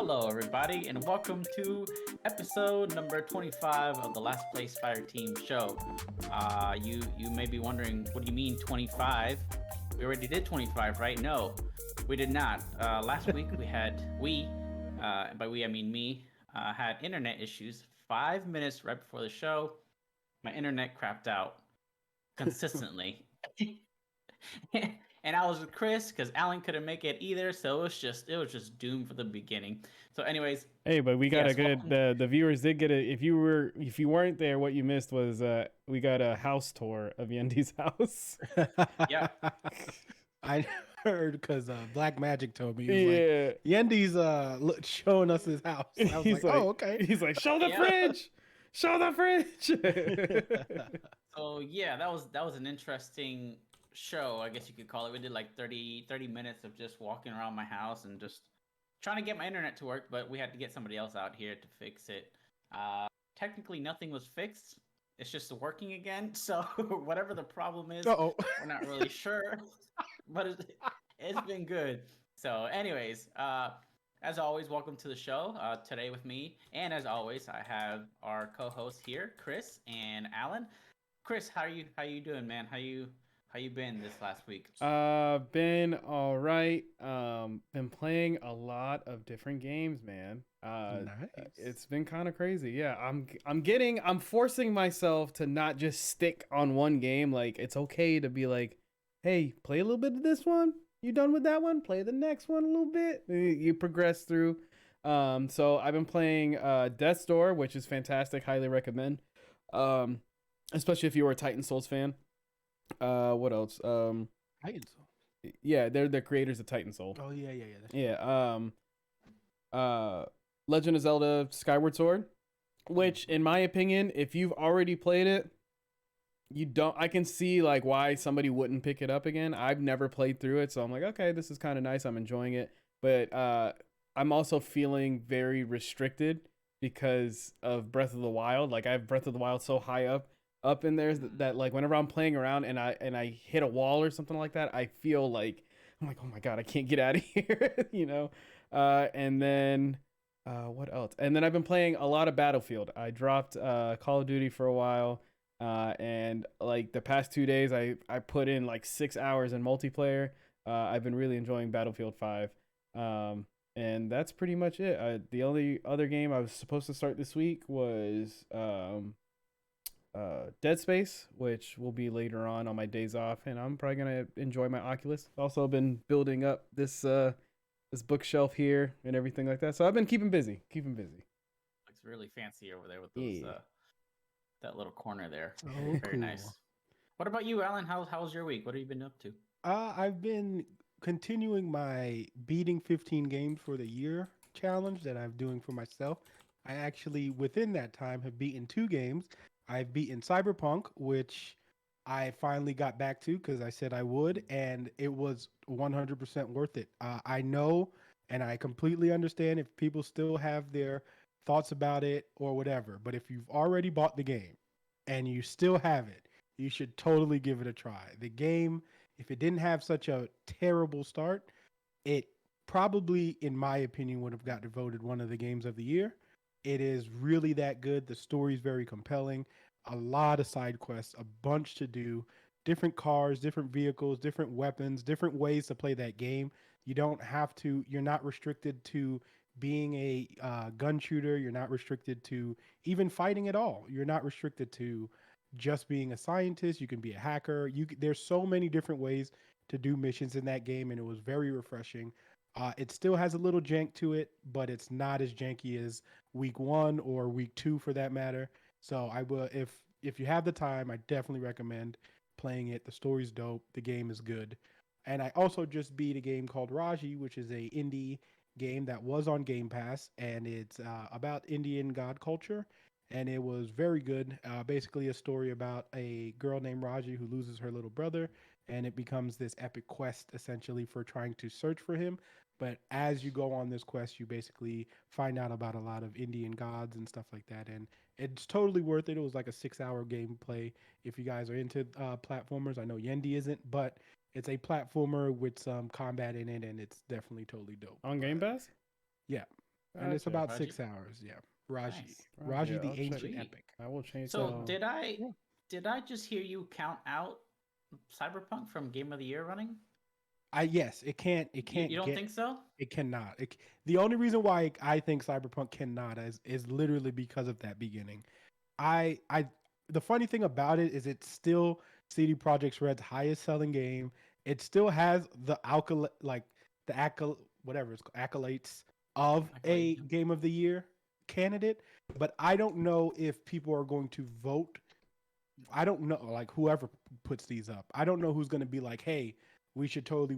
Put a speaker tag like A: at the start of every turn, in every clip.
A: Hello, everybody, and welcome to episode number 25 of the Last Place Fire Team show. You may be wondering, what do you mean 25? We already did 25, right? No, we did not. Last week by we I mean me, had internet issues. 5 minutes right before the show, my internet crapped out consistently. And I was with Chris because Alan couldn't make it either, so it was just doomed for the beginning. So, anyways,
B: Hey, but we got a
A: yes,
B: good.
A: welcome.
B: The viewers did get a. If you weren't there, what you missed was we got a house tour of Yandy's house.
A: Yep.
C: I heard because Black Magic told me he was like,
B: Yeah,
C: Yandy's showing us his house. I was
B: he's
C: like, oh, okay.
B: show the
A: Yep.
B: fridge, show the fridge.
A: So yeah, that was an interesting show, I guess you could call it. We did like 30 minutes of just walking around my house and just trying to get my internet to work, but we had to get somebody else out here to fix it. Technically, nothing was fixed. It's just working again. So whatever the problem is,
C: Uh-oh.
A: we're not really sure, but it's been good. So, anyways, as always, welcome to the show. Today with me, and as always, I have our co-hosts here, Chris and Alan. Chris, how you doing, man? How you been this last week?
B: Been all right. Been playing a lot of different games, man.
C: Nice.
B: It's been kind of crazy. Yeah, I'm forcing myself to not just stick on one game. Like it's okay to be like, hey, play a little bit of this one. You done with that one? Play the next one a little bit. You progress through. So I've been playing Death's Door, which is fantastic. Highly recommend. Um, Especially if you were a Titan Souls fan. What else?
C: Titan Soul.
B: Yeah, they're the creators of Titan Soul.
C: Oh yeah.
B: Yeah. Legend of Zelda Skyward Sword, which in my opinion, if you've already played it, you don't I can see like why somebody wouldn't pick it up again. I've never played through it, so I'm like, okay, this is kind of nice. I'm enjoying it. But I'm also feeling very restricted because of Breath of the Wild. Like I have Breath of the Wild so high up in there that like whenever I'm playing around and I hit a wall or something like that, I feel like I'm like, oh my god, I can't get out of here, you know. And then what else? And then I've been playing a lot of Battlefield. I dropped Call of Duty for a while, and like the past 2 days, I put in like 6 hours in multiplayer. I've been really enjoying Battlefield 5. And that's pretty much it. The only other game I was supposed to start this week was Dead Space, which will be later on my days off, and I'm probably gonna enjoy my Oculus. Also been building up this bookshelf here and everything like that. So I've been keeping busy.
A: Looks really fancy over there with those
B: Yeah.
A: that little corner there.
C: Oh,
A: Very
C: cool.
A: nice. What about you, Alan? How's your week? What have you been up to?
C: I've been continuing my beating 15 games for the year challenge that I'm doing for myself. I actually, within that time, have beaten 2 games. I've beaten Cyberpunk, which I finally got back to because I said I would, and it was 100% worth it. I know and I completely understand if people still have their thoughts about it or whatever, but if you've already bought the game and you still have it, you should totally give it a try. The game, if it didn't have such a terrible start, it probably, in my opinion, would have got voted one of the games of the year. It is really that good. The story is very compelling. A lot of side quests, a bunch to do, different cars, different vehicles, different weapons, different ways to play that game. You don't have to, you're not restricted to being a gun shooter. You're not restricted to even fighting at all. You're not restricted to just being a scientist. You can be a hacker. There's so many different ways to do missions in that game, and it was very refreshing. It still has a little jank to it, but it's not as janky as week 1 or week 2 for that matter. So I will, if you have the time, I definitely recommend playing it. The story's dope. The game is good. And I also just beat a game called Raji, which is a indie game that was on Game Pass, and it's about Indian god culture, and it was very good. Basically, a story about a girl named Raji who loses her little brother, and it becomes this epic quest essentially for trying to search for him. But as you go on this quest, you basically find out about a lot of Indian gods and stuff like that, and it's totally worth it. It was like a 6-hour gameplay. If you guys are into platformers, I know Yandy isn't, but it's a platformer with some combat in it, and it's definitely totally dope.
B: On Game Pass?
C: Yeah. And it's
B: Gotcha.
C: about
A: Raji?
C: 6 hours. Yeah, Raji,
A: Nice.
C: Raji
B: Yeah,
C: the
B: I'll check.
C: Ancient
A: Sweet.
C: Epic.
B: I will change that.
A: So
C: Yeah.
A: did I just hear you count out Cyberpunk from Game of the Year running?
C: Yes, it can't. It
A: You
C: can't
A: don't
C: get.
A: think so?
C: It cannot. The only reason why I think Cyberpunk cannot is literally because of that beginning. I the funny thing about it is it's still CD Projekt Red's highest selling game. It still has the whatever it's called, accolades of
A: Accolade.
C: a Game of the Year candidate, but I don't know if people are going to vote. I don't know, like whoever puts these up. I don't know who's going to be like, hey, we should totally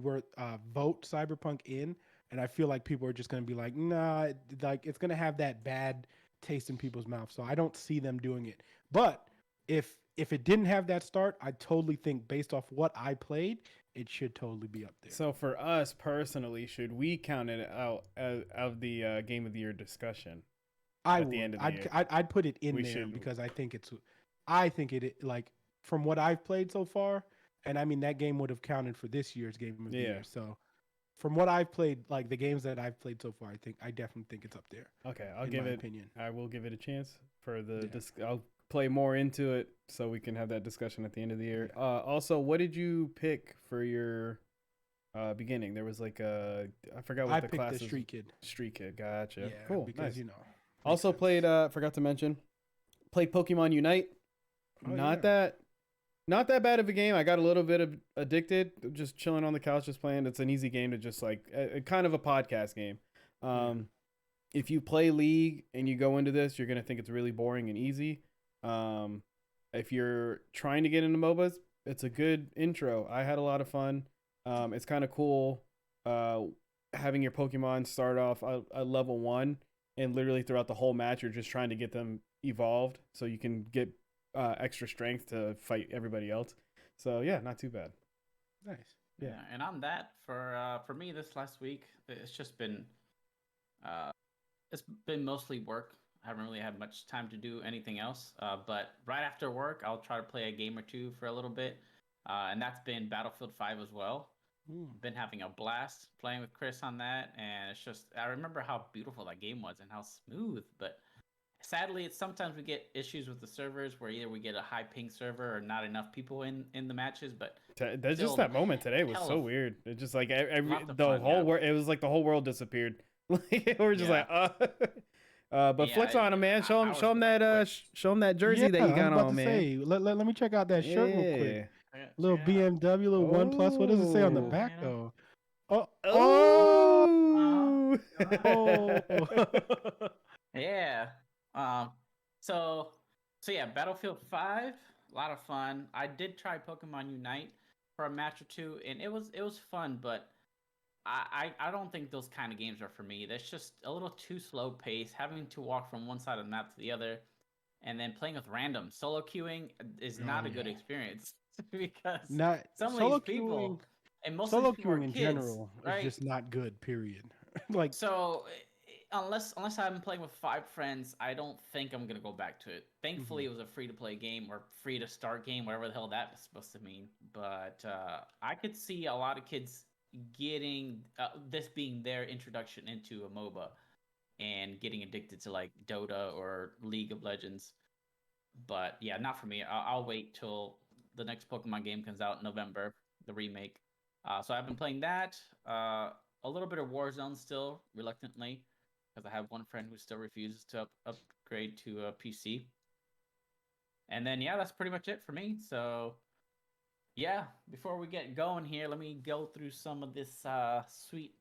C: vote Cyberpunk in. And I feel like people are just going to be like, nah, like it's going to have that bad taste in people's mouth. So I don't see them doing it. But if it didn't have that start, I totally think based off what I played, it should totally be up there.
B: So for us personally, should we count it out of the Game of the Year discussion?
C: I
B: at the
C: would.
B: end of the year.
C: I'd put it in
B: We
C: there
B: should-
C: because I think it like from what I've played so far, and I mean that game would have counted for this year's Game of the
B: Yeah.
C: Year. So from what I've played, like the games that I've played so far, I definitely think it's up there.
B: Okay,
C: in my opinion.
B: I will give it a chance for the.
C: Yeah.
B: I'll play more into it so we can have that discussion at the end of the year. Also, what did you pick for your beginning? There was like I forgot what
C: I
B: the
C: picked
B: class
C: the
B: is.
C: Street Kid.
B: Street Kid. Gotcha.
C: Yeah,
B: Cool.
C: because
B: Nice.
C: makes
B: Also
C: sense.
B: played. Forgot to mention. Played Pokemon Unite.
C: Oh,
B: Not
C: yeah.
B: that bad of a game. I got a little bit of addicted, just chilling on the couch, just playing. It's an easy game to just like kind of a podcast game. If you play League and you go into this, you're gonna think it's really boring and easy. If you're trying to get into MOBAs, it's a good intro. I had a lot of fun. It's kind of cool having your Pokemon start off at level 1 and literally throughout the whole match, you're just trying to get them evolved so you can get extra strength to fight everybody else. So yeah, not too bad.
C: Nice.
A: Yeah, and on that, for me this last week, it's just been it's been mostly work. I haven't really had much time to do anything else. But right after work, I'll try to play a game or two for a little bit, and that's been Battlefield 5 as well. Been having a blast playing with Chris on that, and it's just I remember how beautiful that game was and how smooth. But sadly, it's sometimes we get issues with the servers where either we get a high ping server or not enough people in the matches. But
B: That's
A: still,
B: just that moment today was
A: hell
B: so
A: of-
B: weird. It just like
A: Lots of
B: the
A: fun,
B: whole
A: yeah.
B: world. It was like the whole world disappeared. Like we're just
A: Yeah.
B: like, but
A: Yeah,
B: flex on him, man. Show him,
A: hours
B: show him
A: go by
B: that,
A: quick.
B: show him that jersey that you
C: I was
B: got
C: about
B: on,
C: to
B: man.
C: say, let me check out that shirt real quick.
A: Yeah,
C: Little
A: check it out.
C: BMW, little OnePlus. What does it say on the
B: Oh.
C: back
A: You
C: though?
A: know?
C: Oh,
B: Oh.
C: oh.
A: Yeah. So yeah, Battlefield 5, a lot of fun. I did try Pokemon Unite for a match or two, and it was fun, but I don't think those kind of games are for me. That's just a little too slow pace, having to walk from one side of the map to the other, and then playing with random. Solo queuing is not a good
C: yeah.
A: experience because
C: Not
A: some of
C: solo
A: these people,
C: queuing.
A: and most of
C: Solo
A: these people are
C: queuing in
A: kids,
C: general
A: right?
C: is just not good. Period. Like
A: So unless I'm playing with 5 friends, I don't think I'm gonna go back to it. Thankfully, it was a free to play game or free to start game, whatever the hell that was supposed to mean. But I could see a lot of kids getting this being their introduction into a MOBA and getting addicted to like Dota or League of Legends. But yeah, not for me. I'll wait till the next Pokemon game comes out in November, the remake. So I've been playing that. A little bit of Warzone still, reluctantly, because I have one friend who still refuses to upgrade to a PC. And then yeah, that's pretty much it for me. So yeah, before we get going here, let me go through some of this sweet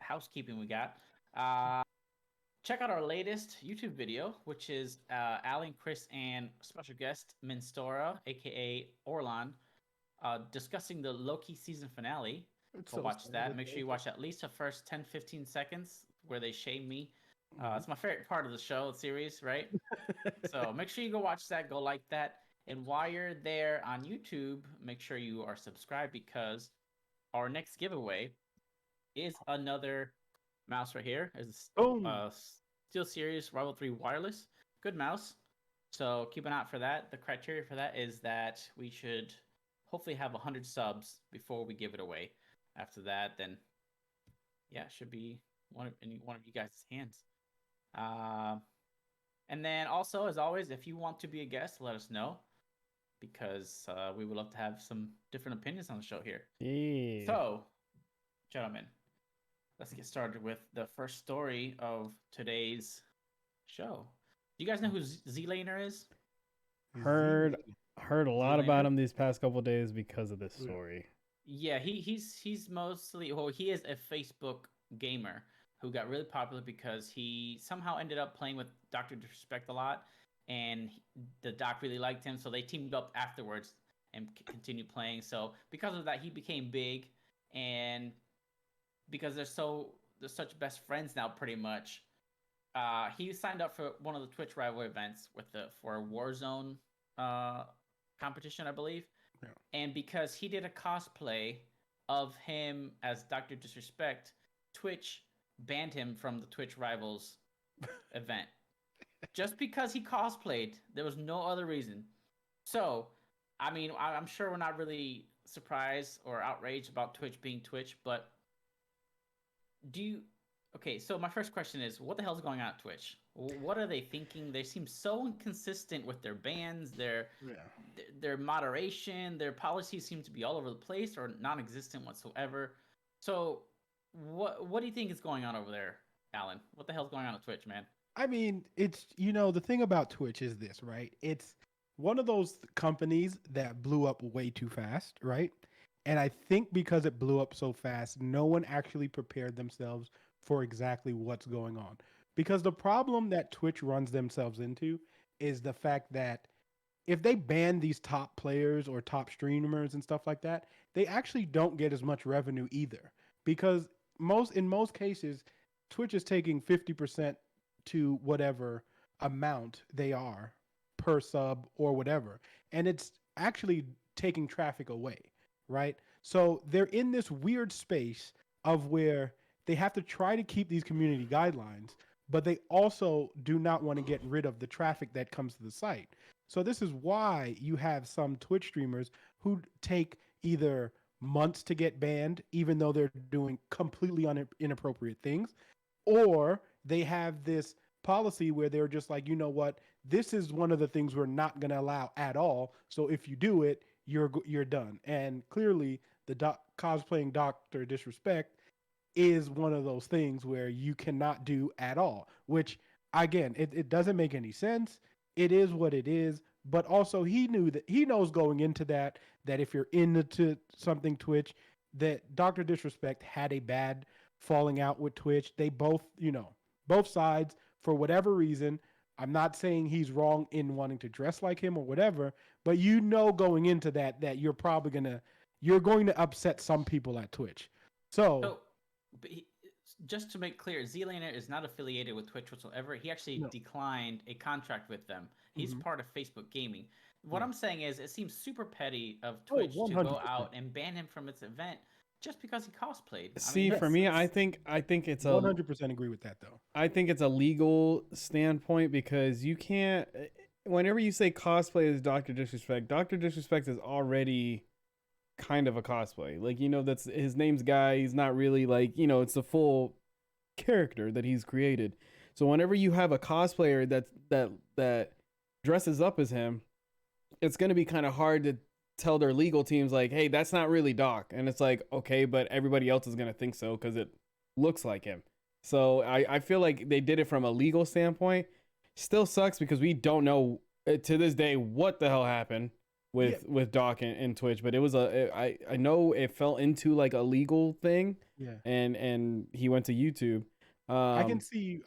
A: housekeeping we got. Check out our latest YouTube video, which is Alan, Chris, and special guest Minstora, aka Orlan, discussing the Loki season finale.
C: it's
A: Go
C: so
A: watch
C: sad
A: that.
C: that
A: Make sure
C: they-
A: you watch at least the first 10-15 seconds where they shame me. It's my favorite part of the show series, right? So make sure you go watch that, go like that. And while you're there on YouTube, make sure you are subscribed because our next giveaway is another mouse right here. It's
C: Boom.
A: Steel Series Rival 3 wireless. Good mouse. So keep an eye out for that. The criteria for that is that we should hopefully have 100 subs before we give it away. After that, then yeah, it should be one of you guys' hands. Uh, and then also, as always, if you want to be a guest, let us know because we would love to have some different opinions on the show here.
B: Yeah.
A: So, gentlemen, let's get started with the first story of today's show. Do you guys know who Zlaner is?
B: Heard a lot about
A: Zlaner?
B: him these past couple days because of this story.
A: Yeah, he's mostly, well, he is a Facebook gamer who got really popular because he somehow ended up playing with Dr. Disrespect a lot, and the doc really liked him, so they teamed up afterwards and continued playing. So because of that, he became big, and because they're such best friends now, pretty much. He signed up for one of the Twitch rival events for a Warzone competition, I believe.
C: Yeah.
A: And because he did a cosplay of him as Dr. Disrespect, Twitch banned him from the Twitch Rivals event. Just because he cosplayed, there was no other reason. So, I mean, I'm sure we're not really surprised or outraged about Twitch being Twitch, but do you... Okay, so my first question is, what the hell's going on at Twitch? What are they thinking? They seem so inconsistent with their bans, their moderation, their policies seem to be all over the place or non-existent whatsoever. So, what do you think is going on over there, Alan? What the hell's going on at Twitch, man?
C: I mean, it's, the thing about Twitch is this, right? It's one of those companies that blew up way too fast, right? And I think because it blew up so fast, no one actually prepared themselves for exactly what's going on. Because the problem that Twitch runs themselves into is the fact that if they ban these top players or top streamers and stuff like that, they actually don't get as much revenue either. Because in most cases, Twitch is taking 50% to whatever amount they are per sub or whatever. And it's actually taking traffic away, right? So they're in this weird space of where they have to try to keep these community guidelines, but they also do not want to get rid of the traffic that comes to the site. So this is why you have some Twitch streamers who take either months to get banned, even though they're doing completely inappropriate things, or they have this policy where they're just like, you know what, this is one of the things we're not going to allow at all. So if you do it, you're done. And clearly, the cosplaying Dr. Disrespect is one of those things where you cannot do at all, which again, it doesn't make any sense. It is what it is. But also he knows going into that if you're into something Twitch, that Dr. Disrespect had a bad falling out with Twitch. They both, both sides, for whatever reason. I'm not saying he's wrong in wanting to dress like him or whatever, but going into that you're probably going to upset some people at Twitch. So
A: just to make clear, Zlaner is not affiliated with Twitch whatsoever. He actually declined a contract with them. He's part of Facebook Gaming. What I'm saying is, it seems super petty of Twitch to go out and ban him from its event just because he cosplayed.
B: See, for me, I think it's
C: 100% agree with that, though.
B: I think it's a legal standpoint because you can't. Whenever you say cosplay is Dr. Disrespect, Dr. Disrespect is already kind of a cosplay. Like, that's his name's Guy. He's not really like, it's a full character that he's created. So whenever you have a cosplayer that dresses up as him, it's going to be kind of hard to tell their legal teams like, hey, that's not really Doc. And it's like, okay, but everybody else is going to think so because it looks like him. So I feel like they did it from a legal standpoint. Still sucks because we don't know to this day what the hell happened with Doc and Twitch, but it was I know it fell into like a legal thing.
C: Yeah.
B: And he went to YouTube.
C: I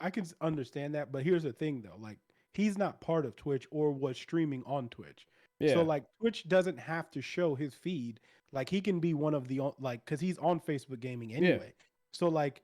C: can understand that, but here's the thing though, like he's not part of Twitch or was streaming on Twitch. Yeah. So like Twitch doesn't have to show his feed. Like he can be one of the cuz he's on Facebook Gaming anyway. Yeah. So like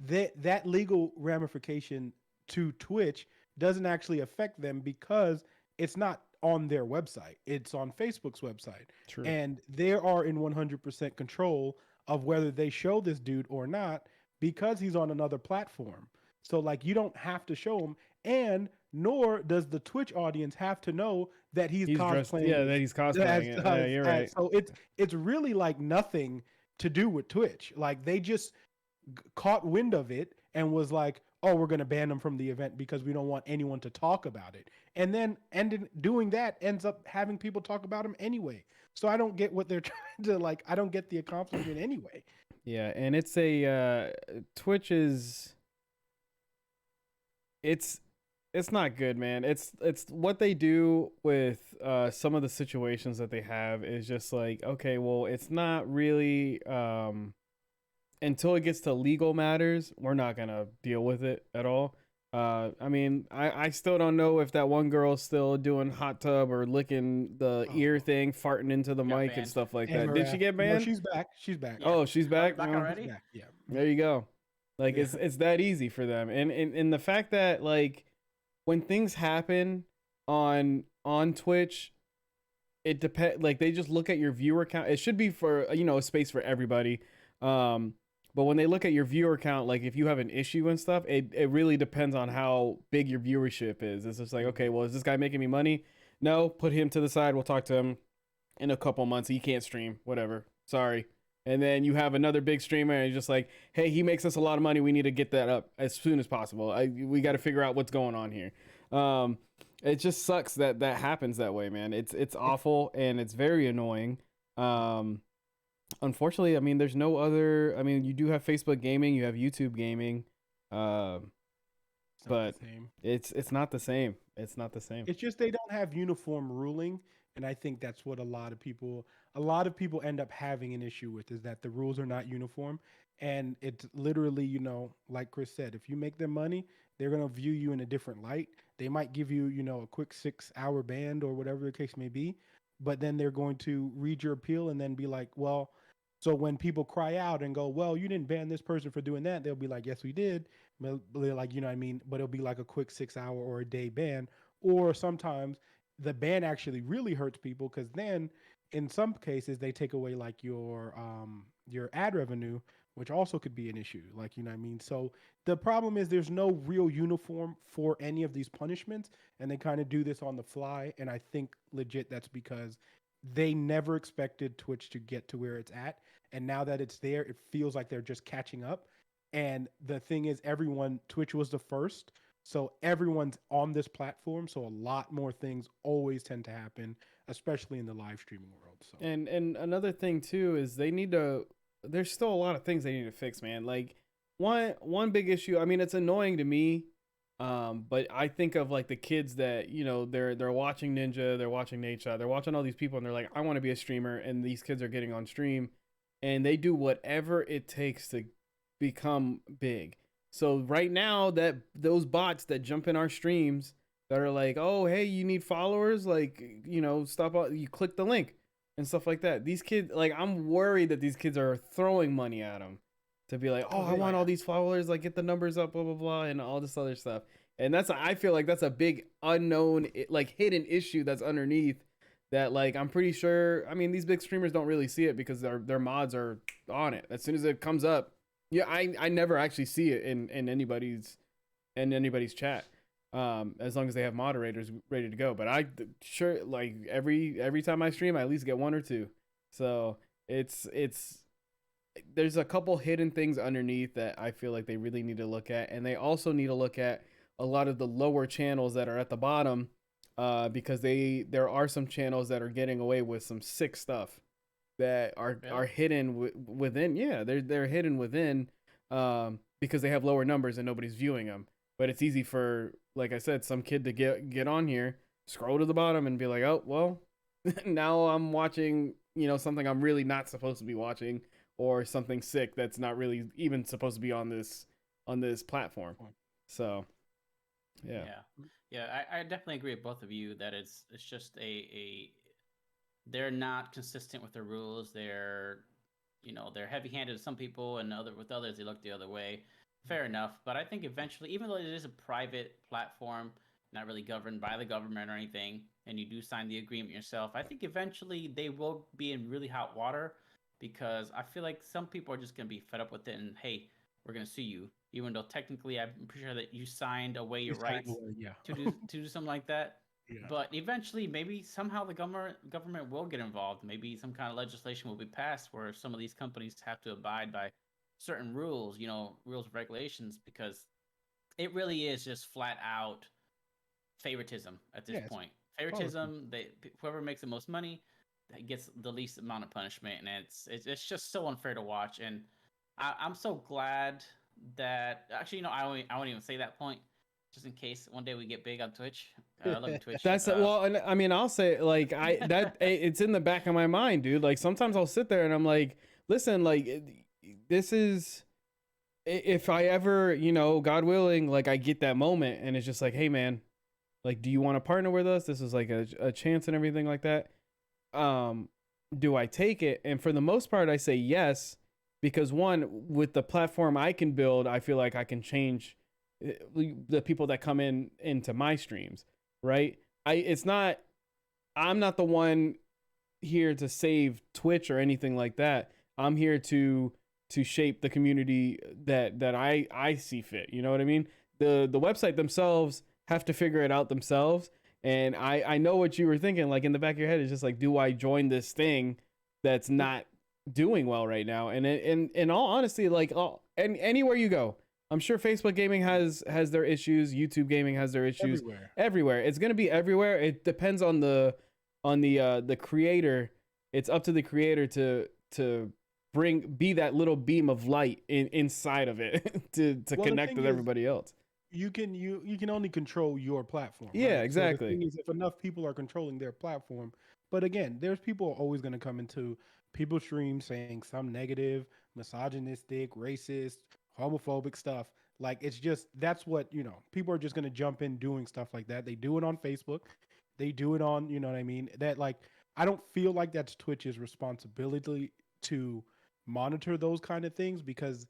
C: that legal ramification to Twitch doesn't actually affect them because it's not on their website. It's on Facebook's website.
B: True.
C: And they are in 100% control of whether they show this dude or not because he's on another platform. So like you don't have to show him, and nor does the Twitch audience have to know that he's cosplaying.
B: That he's cosplaying. Yeah, you're right.
C: So it's really like nothing to do with Twitch. Like they just caught wind of it and was like, oh, we're going to ban them from the event because we don't want anyone to talk about it. And then doing that ends up having people talk about them anyway. So I don't get what they're trying to like. I don't get the accomplishment anyway.
B: Yeah, and it's a Twitch is it's not good, man. It's what they do with some of the situations that they have is just like, okay, well, it's not really until it gets to legal matters, we're not gonna deal with it at all. I mean, I still don't know if that one girl's still doing hot tub or licking the ear thing, farting into the mic and stuff like that. Did she get
C: No,
B: banned?
C: she's back. She's back.
A: Yeah.
B: Oh, she's back.
A: Back
B: Oh,
A: already?
C: She's back. Yeah.
B: there you go. Like
C: Yeah.
B: it's that easy for them, and the fact that like when things happen on Twitch, it depend like they just look at your viewer count. It should be for a space for everybody. But when they look at your viewer count, like if you have an issue and stuff, it really depends on how big your viewership is. It's just like, okay, well, is this guy making me money? No, put him to the side. We'll talk to him in a couple months. He can't stream, whatever. Sorry. And then you have another big streamer and you're just like, hey, he makes us a lot of money. We need to get that up as soon as possible. We got to figure out what's going on here. It just sucks that happens that way, man. It's awful and it's very annoying. Unfortunately, I mean, there's no other. I mean, you do have Facebook gaming, you have YouTube gaming, but it's not the same. It's not the same.
C: It's just they don't have uniform ruling, and I think that's what a lot of people end up having an issue with is that the rules are not uniform, and it's literally, like Chris said, if you make them money, they're gonna view you in a different light. They might give you, a quick 6-hour ban or whatever the case may be, but then they're going to read your appeal and then be like, well. So when people cry out and go, well, you didn't ban this person for doing that, they'll be like, yes, we did. They're like, you know what I mean? But it'll be like a quick 6-hour or a day ban. Or sometimes the ban actually really hurts people because then in some cases they take away like your ad revenue, which also could be an issue. Like, you know what I mean? So the problem is there's no real uniform for any of these punishments, and they kind of do this on the fly. And I think legit that's because they never expected Twitch to get to where it's at. And now that it's there, it feels like they're just catching up. And the thing is, Twitch was the first. So everyone's on this platform. So a lot more things always tend to happen, especially in the live streaming world. So
B: And another thing too is there's still a lot of things they need to fix, man. Like one big issue, I mean, it's annoying to me. But I think of like the kids that, they're watching Ninja, they're watching Nadeshot, they're watching all these people and they're like, I want to be a streamer. And these kids are getting on stream and they do whatever it takes to become big. So right now that those bots that jump in our streams that are like, oh, hey, you need followers, like, stop out, you click the link and stuff like that. These kids, like, I'm worried that these kids are throwing money at them to be like, oh, I want all these followers, like get the numbers up, blah, blah, blah, and all this other stuff. And I feel like that's a big unknown, like hidden issue that's underneath that, like, I'm pretty sure, I mean, these big streamers don't really see it because their mods are on it. As soon as it comes up, yeah, I never actually see it in anybody's chat. As long as they have moderators ready to go. But I sure, like, every time I stream, I at least get one or two. So it's there's a couple hidden things underneath that I feel like they really need to look at, and they also need to look at a lot of the lower channels that are at the bottom, because there are some channels that are getting away with some sick stuff that are hidden within. Yeah, they're hidden within, because they have lower numbers and nobody's viewing them. But it's easy for, like I said, some kid to get on here, scroll to the bottom, and be like, oh well, now I'm watching something I'm really not supposed to be watching. Or something sick that's not really even supposed to be on this platform. So, yeah.
A: I definitely agree with both of you that it's just they're not consistent with the rules. They're heavy-handed with some people, and with others they look the other way. Fair enough, but I think eventually, even though it is a private platform, not really governed by the government or anything, and you do sign the agreement yourself, I think eventually they will be in really hot water. Because I feel like some people are just going to be fed up with it and, hey, we're going to sue you. Even though technically I'm pretty sure that you signed away your rights to do something like that. Yeah. But eventually, maybe somehow the government will get involved. Maybe some kind of legislation will be passed where some of these companies have to abide by certain rules, rules and regulations. Because it really is just flat out favoritism at this
C: Yes,
A: point.
C: policy.
A: Favoritism. Whoever makes the most money gets the least amount of punishment, and it's just so unfair to watch. And I'm so glad that actually, I won't even say that point, just in case one day we get big on Twitch. I love you, Twitch.
B: That's well, and I mean, I'll say like it's in the back of my mind, dude. Like sometimes I'll sit there and I'm like, listen, like this is if I ever, God willing, like I get that moment and it's just like, hey man, like, do you want to partner with us? This is like a chance and everything like that. Do I take it? And for the most part, I say yes, because one, with the platform I can build, I feel like I can change the people that come into my streams, right? I'm not the one here to save Twitch or anything like that. I'm here to shape the community that I see fit. You know what I mean? The website themselves have to figure it out themselves. And I know what you were thinking, like in the back of your head, is just like, do I join this thing that's not doing well right now? And in all honesty, like and anywhere you go, I'm sure Facebook gaming has their issues, YouTube gaming has their issues, everywhere. It's gonna be everywhere. It depends on the creator. It's up to the creator to be that little beam of light inside of it to connect with everybody else.
C: You can only control your platform.
B: Yeah,
C: right?
B: exactly.
C: So the thing is, if enough people are controlling their platform, but again, there's people always going to come into people's streams saying some negative, misogynistic, racist, homophobic stuff. Like it's just that's what people are just going to jump in doing stuff like that. They do it on Facebook, they do it on what I mean. That like I don't feel like that's Twitch's responsibility to monitor those kind of things because.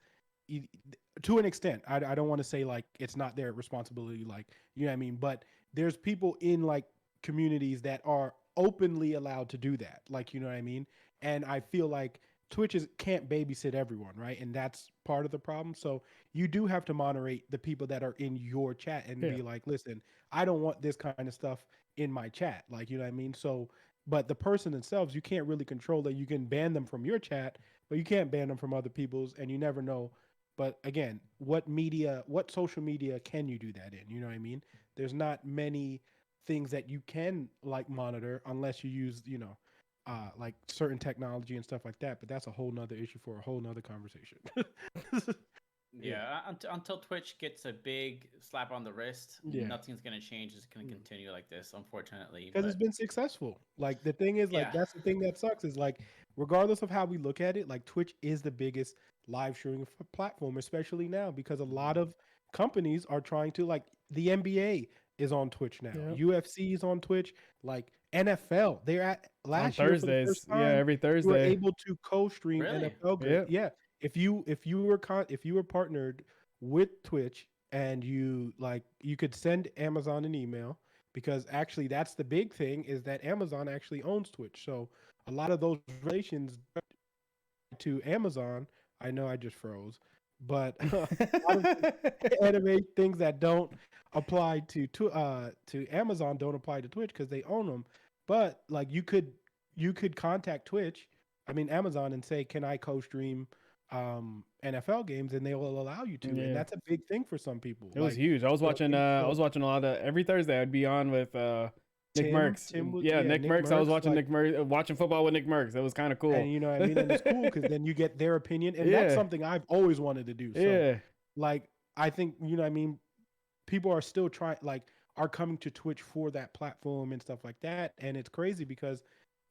C: To an extent, I don't want to say like it's not their responsibility, like what I mean, but there's people in like communities that are openly allowed to do that, like what I mean, and I feel like Twitch can't babysit everyone, right? And that's part of the problem. So you do have to moderate the people that are in your chat and be like, listen, I don't want this kind of stuff in my chat, like what I mean. So, but the person themselves, you can't really control that. You can ban them from your chat, but you can't ban them from other people's, and you never know. But again, what social media can you do that in? You know what I mean? There's not many things that you can like monitor unless you use, like certain technology and stuff like that. But that's a whole nother issue for a whole nother conversation.
A: Yeah, until Twitch gets a big slap on the wrist, nothing's gonna change. It's gonna continue like this, unfortunately.
C: Because it's been successful. Like the thing is, like that's the thing that sucks is like, regardless of how we look at it, like Twitch is the biggest live streaming platform, especially now because a lot of companies are trying to like the NBA is on Twitch now, UFC is on Twitch, like NFL. They're at last
B: on
C: year
B: Thursdays,
C: for the first time,
B: every Thursday
C: you were able to co-stream NFL games.
B: Yeah.
C: If you were partnered with Twitch and you could send Amazon an email, because actually that's the big thing is that Amazon actually owns Twitch. So a lot of those relations to Amazon, I know I just froze, but a lot of anime things that don't apply to Amazon don't apply to Twitch because they own them. But like you could contact Amazon and say, can I co-stream NFL games, and they will allow you to, and that's a big thing for some people.
B: It was huge. I was watching a lot of every Thursday. I'd be on with Nick Merckx. Nick Merckx. I was watching Nick Merckx, watching football with Nick Merckx. It was kind of cool.
C: And you know what I mean? And it's cool because then you get their opinion, and that's something I've always wanted to do. So, like, I think what I mean. People are still are coming to Twitch for that platform and stuff like that, and it's crazy because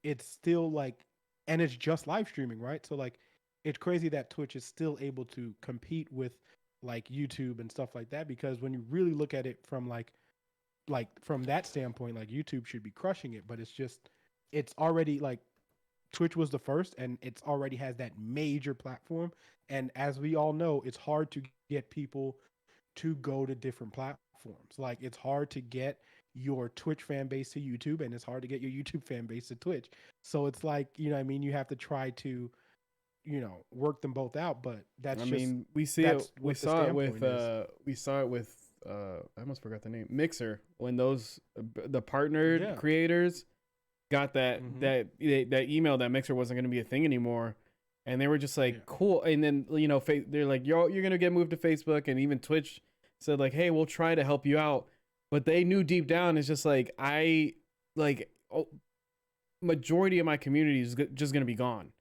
C: it's still like, and it's just live streaming, right? So like, it's crazy that Twitch is still able to compete with like YouTube and stuff like that, because when you really look at it from like from that standpoint, like YouTube should be crushing it, but it's already like Twitch was the first, and it's already has that major platform. And as we all know, it's hard to get people to go to different platforms. Like it's hard to get your Twitch fan base to YouTube, and it's hard to get your YouTube fan base to Twitch. So it's like, you have to try to, work them both out. But that's
B: we saw it with I almost forgot the name, Mixer, when the partnered creators got that email that Mixer wasn't going to be a thing anymore, and they were just like cool. And then they're like, you're going to get moved to Facebook, and even Twitch said like, hey, we'll try to help you out, but they knew deep down it's just like majority of my community is just gonna be gone.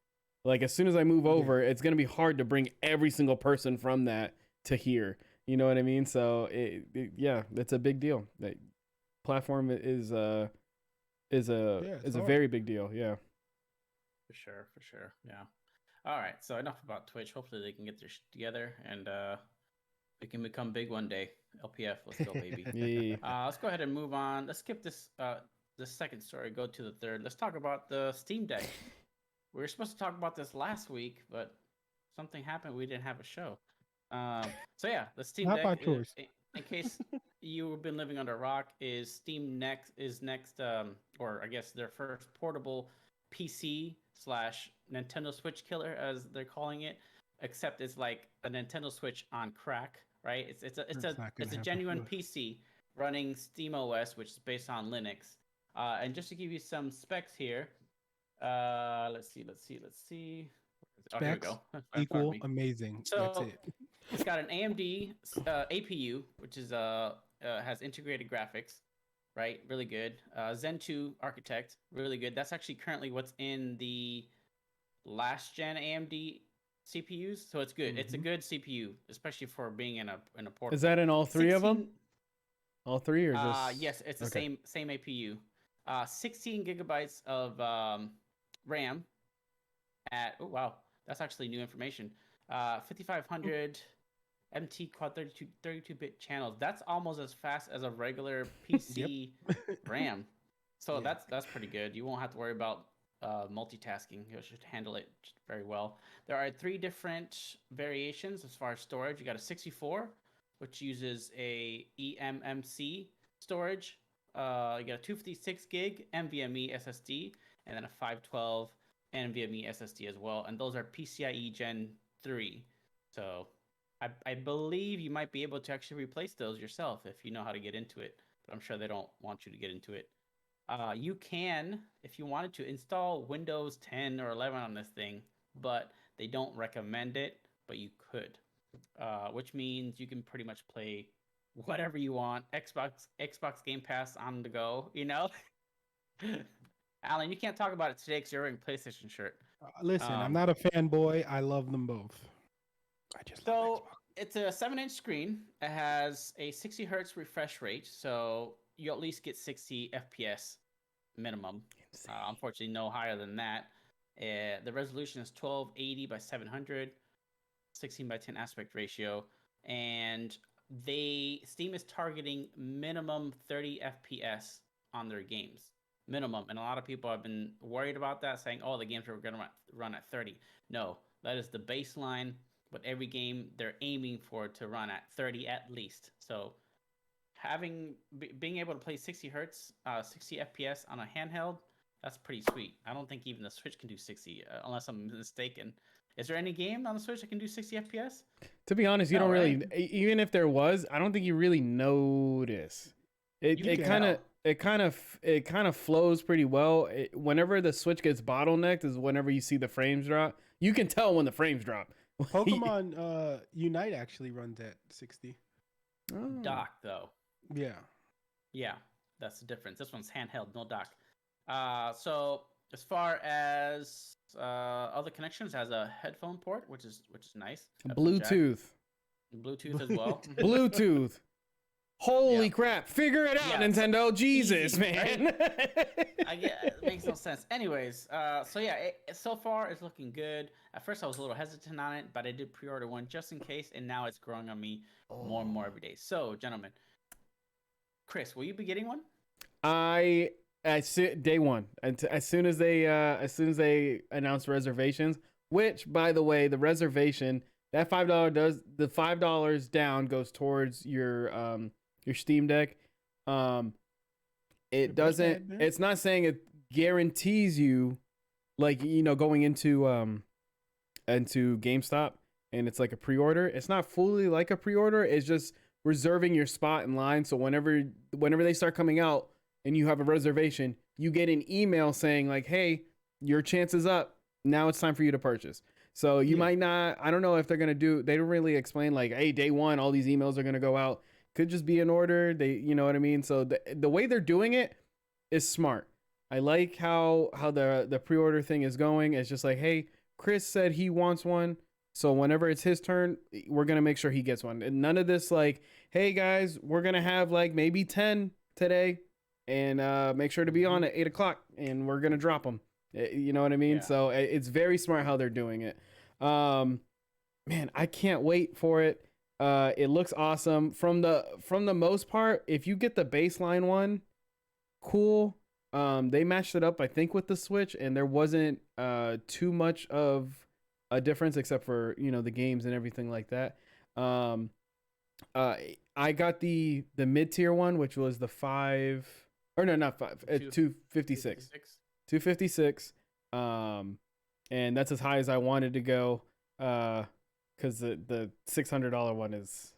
B: Like as soon as I move over, it's gonna be hard to bring every single person from that to here. You know what I mean? So yeah, it's a big deal. That platform is a very big deal. Yeah.
A: For sure. Yeah. All right. So enough about Twitch. Hopefully they can get their shit together and we can become big one day. LPF, let's go, baby.
B: Yeah.
A: Let's go ahead and move on. Let's skip this the second story. Go to the third. Let's talk about the Steam Deck. We were supposed to talk about this last week, but something happened. We didn't have a show. So yeah, the Steam
C: Not by
A: Deck.
C: choice.
A: In case you've been living under a rock, is Steam next? Or I guess their first portable PC / Nintendo Switch killer, as they're calling it. Except it's like a Nintendo Switch on crack, right? It's a genuine PC running SteamOS, which is based on Linux. And just to give you some specs here, let's see. Oh, here we go.
C: Equal amazing.
A: So
C: That's it.
A: it's got an AMD APU, which is has integrated graphics, right? Really good. Zen 2 architect, really good. That's actually currently what's in the last gen AMD CPUs, so it's good. It's a good CPU, especially for being in a portable.
B: Is that in all three of them? All three, or just?
A: Yes, it's the same APU. 16 gigabytes of RAM. Oh wow, that's actually new information. 5500 MT quad 32-bit channels. That's almost as fast as a regular PC RAM. So that's pretty good. You won't have to worry about multitasking. You should handle it very well. There are 3 different variations as far as storage. You got a 64, which uses a eMMC storage. You got a 256 gig NVMe SSD, and then a 512 NVMe SSD as well. And those are PCIe Gen 3. So I believe you might be able to actually replace those yourself if you know how to get into it. But I'm sure they don't want you to get into it. You can, if you wanted to, install Windows 10 or 11 on this thing, but they don't recommend it, but you could. Which means you can pretty much play whatever you want. Xbox Game Pass on the go, you know? Alan, you can't talk about it today because you're wearing a PlayStation shirt.
C: Listen, I'm not a fanboy. I love them both. I just love Xbox.
A: It's a 7-inch screen. It has a 60 hertz refresh rate, so you at least get 60 FPS minimum. Unfortunately, no higher than that. The resolution is 1280 by 700, 16 by 10 aspect ratio, and Steam is targeting minimum 30 FPS on their games. Minimum. And a lot of people have been worried about that, saying, oh, the games are going to run at 30. No, that is the baseline, but every game they're aiming for to run at 30 at least. So being able to play 60 hertz, 60 FPS on a handheld, that's pretty sweet. I don't think even the Switch can do 60, unless I'm mistaken. Is there any game on the Switch that can do 60 FPS?
B: To be honest, you don't really. Even if there was, I don't think you really notice. It kind of flows pretty well. Whenever the Switch gets bottlenecked is whenever you see the frames drop. You can tell when the frames drop.
C: Pokemon Unite actually runs at 60.
B: Oh.
A: Dock though.
C: Yeah,
A: that's the difference. This one's handheld, no dock. So as far as other connections, has a headphone port, which is nice.
B: Bluetooth
A: as well.
B: Bluetooth. Holy crap! Figure it out, Nintendo. Jesus,
A: easy,
B: man.
A: Right? It makes no sense. Anyways, so yeah, so far it's looking good. At first, I was a little hesitant on it, but I did pre-order one just in case, and now it's growing on me more and more every day. So, gentlemen, Chris, will you be getting one?
B: Day one, as soon as they announce reservations. Which, by the way, the reservation, that $5 down goes towards your Steam Deck. It doesn't. It's not saying it guarantees you, like, you know, going into GameStop and it's like a pre-order. It's not fully like a pre-order. It's just reserving your spot in line. So whenever they start coming out and you have a reservation, you get an email saying like, "Hey, your chance is up. Now it's time for you to purchase." So you might not. I don't know if they're gonna do. They don't really explain like, "Hey, day one, all these emails are gonna go out." could just be in order. They, you know what I mean? So the way they're doing it is smart. I like how the pre-order thing is going. It's just like, hey, Chris said he wants one, so whenever it's his turn, we're gonna make sure he gets one. And none of this like, hey guys, we're gonna have like maybe 10 today, and make sure to be on at 8 o'clock, and we're gonna drop them. You know what I mean?
A: Yeah.
B: So it's very smart how they're doing it. Man, I can't wait for it. It looks awesome. From the most part, if you get the baseline one, cool. They matched it up, I think, with the Switch, and there wasn't too much of a difference except for, you know, the games and everything like that. I got the mid-tier one, which was the 256. 256. And that's as high as I wanted to go. Because the $600 one is,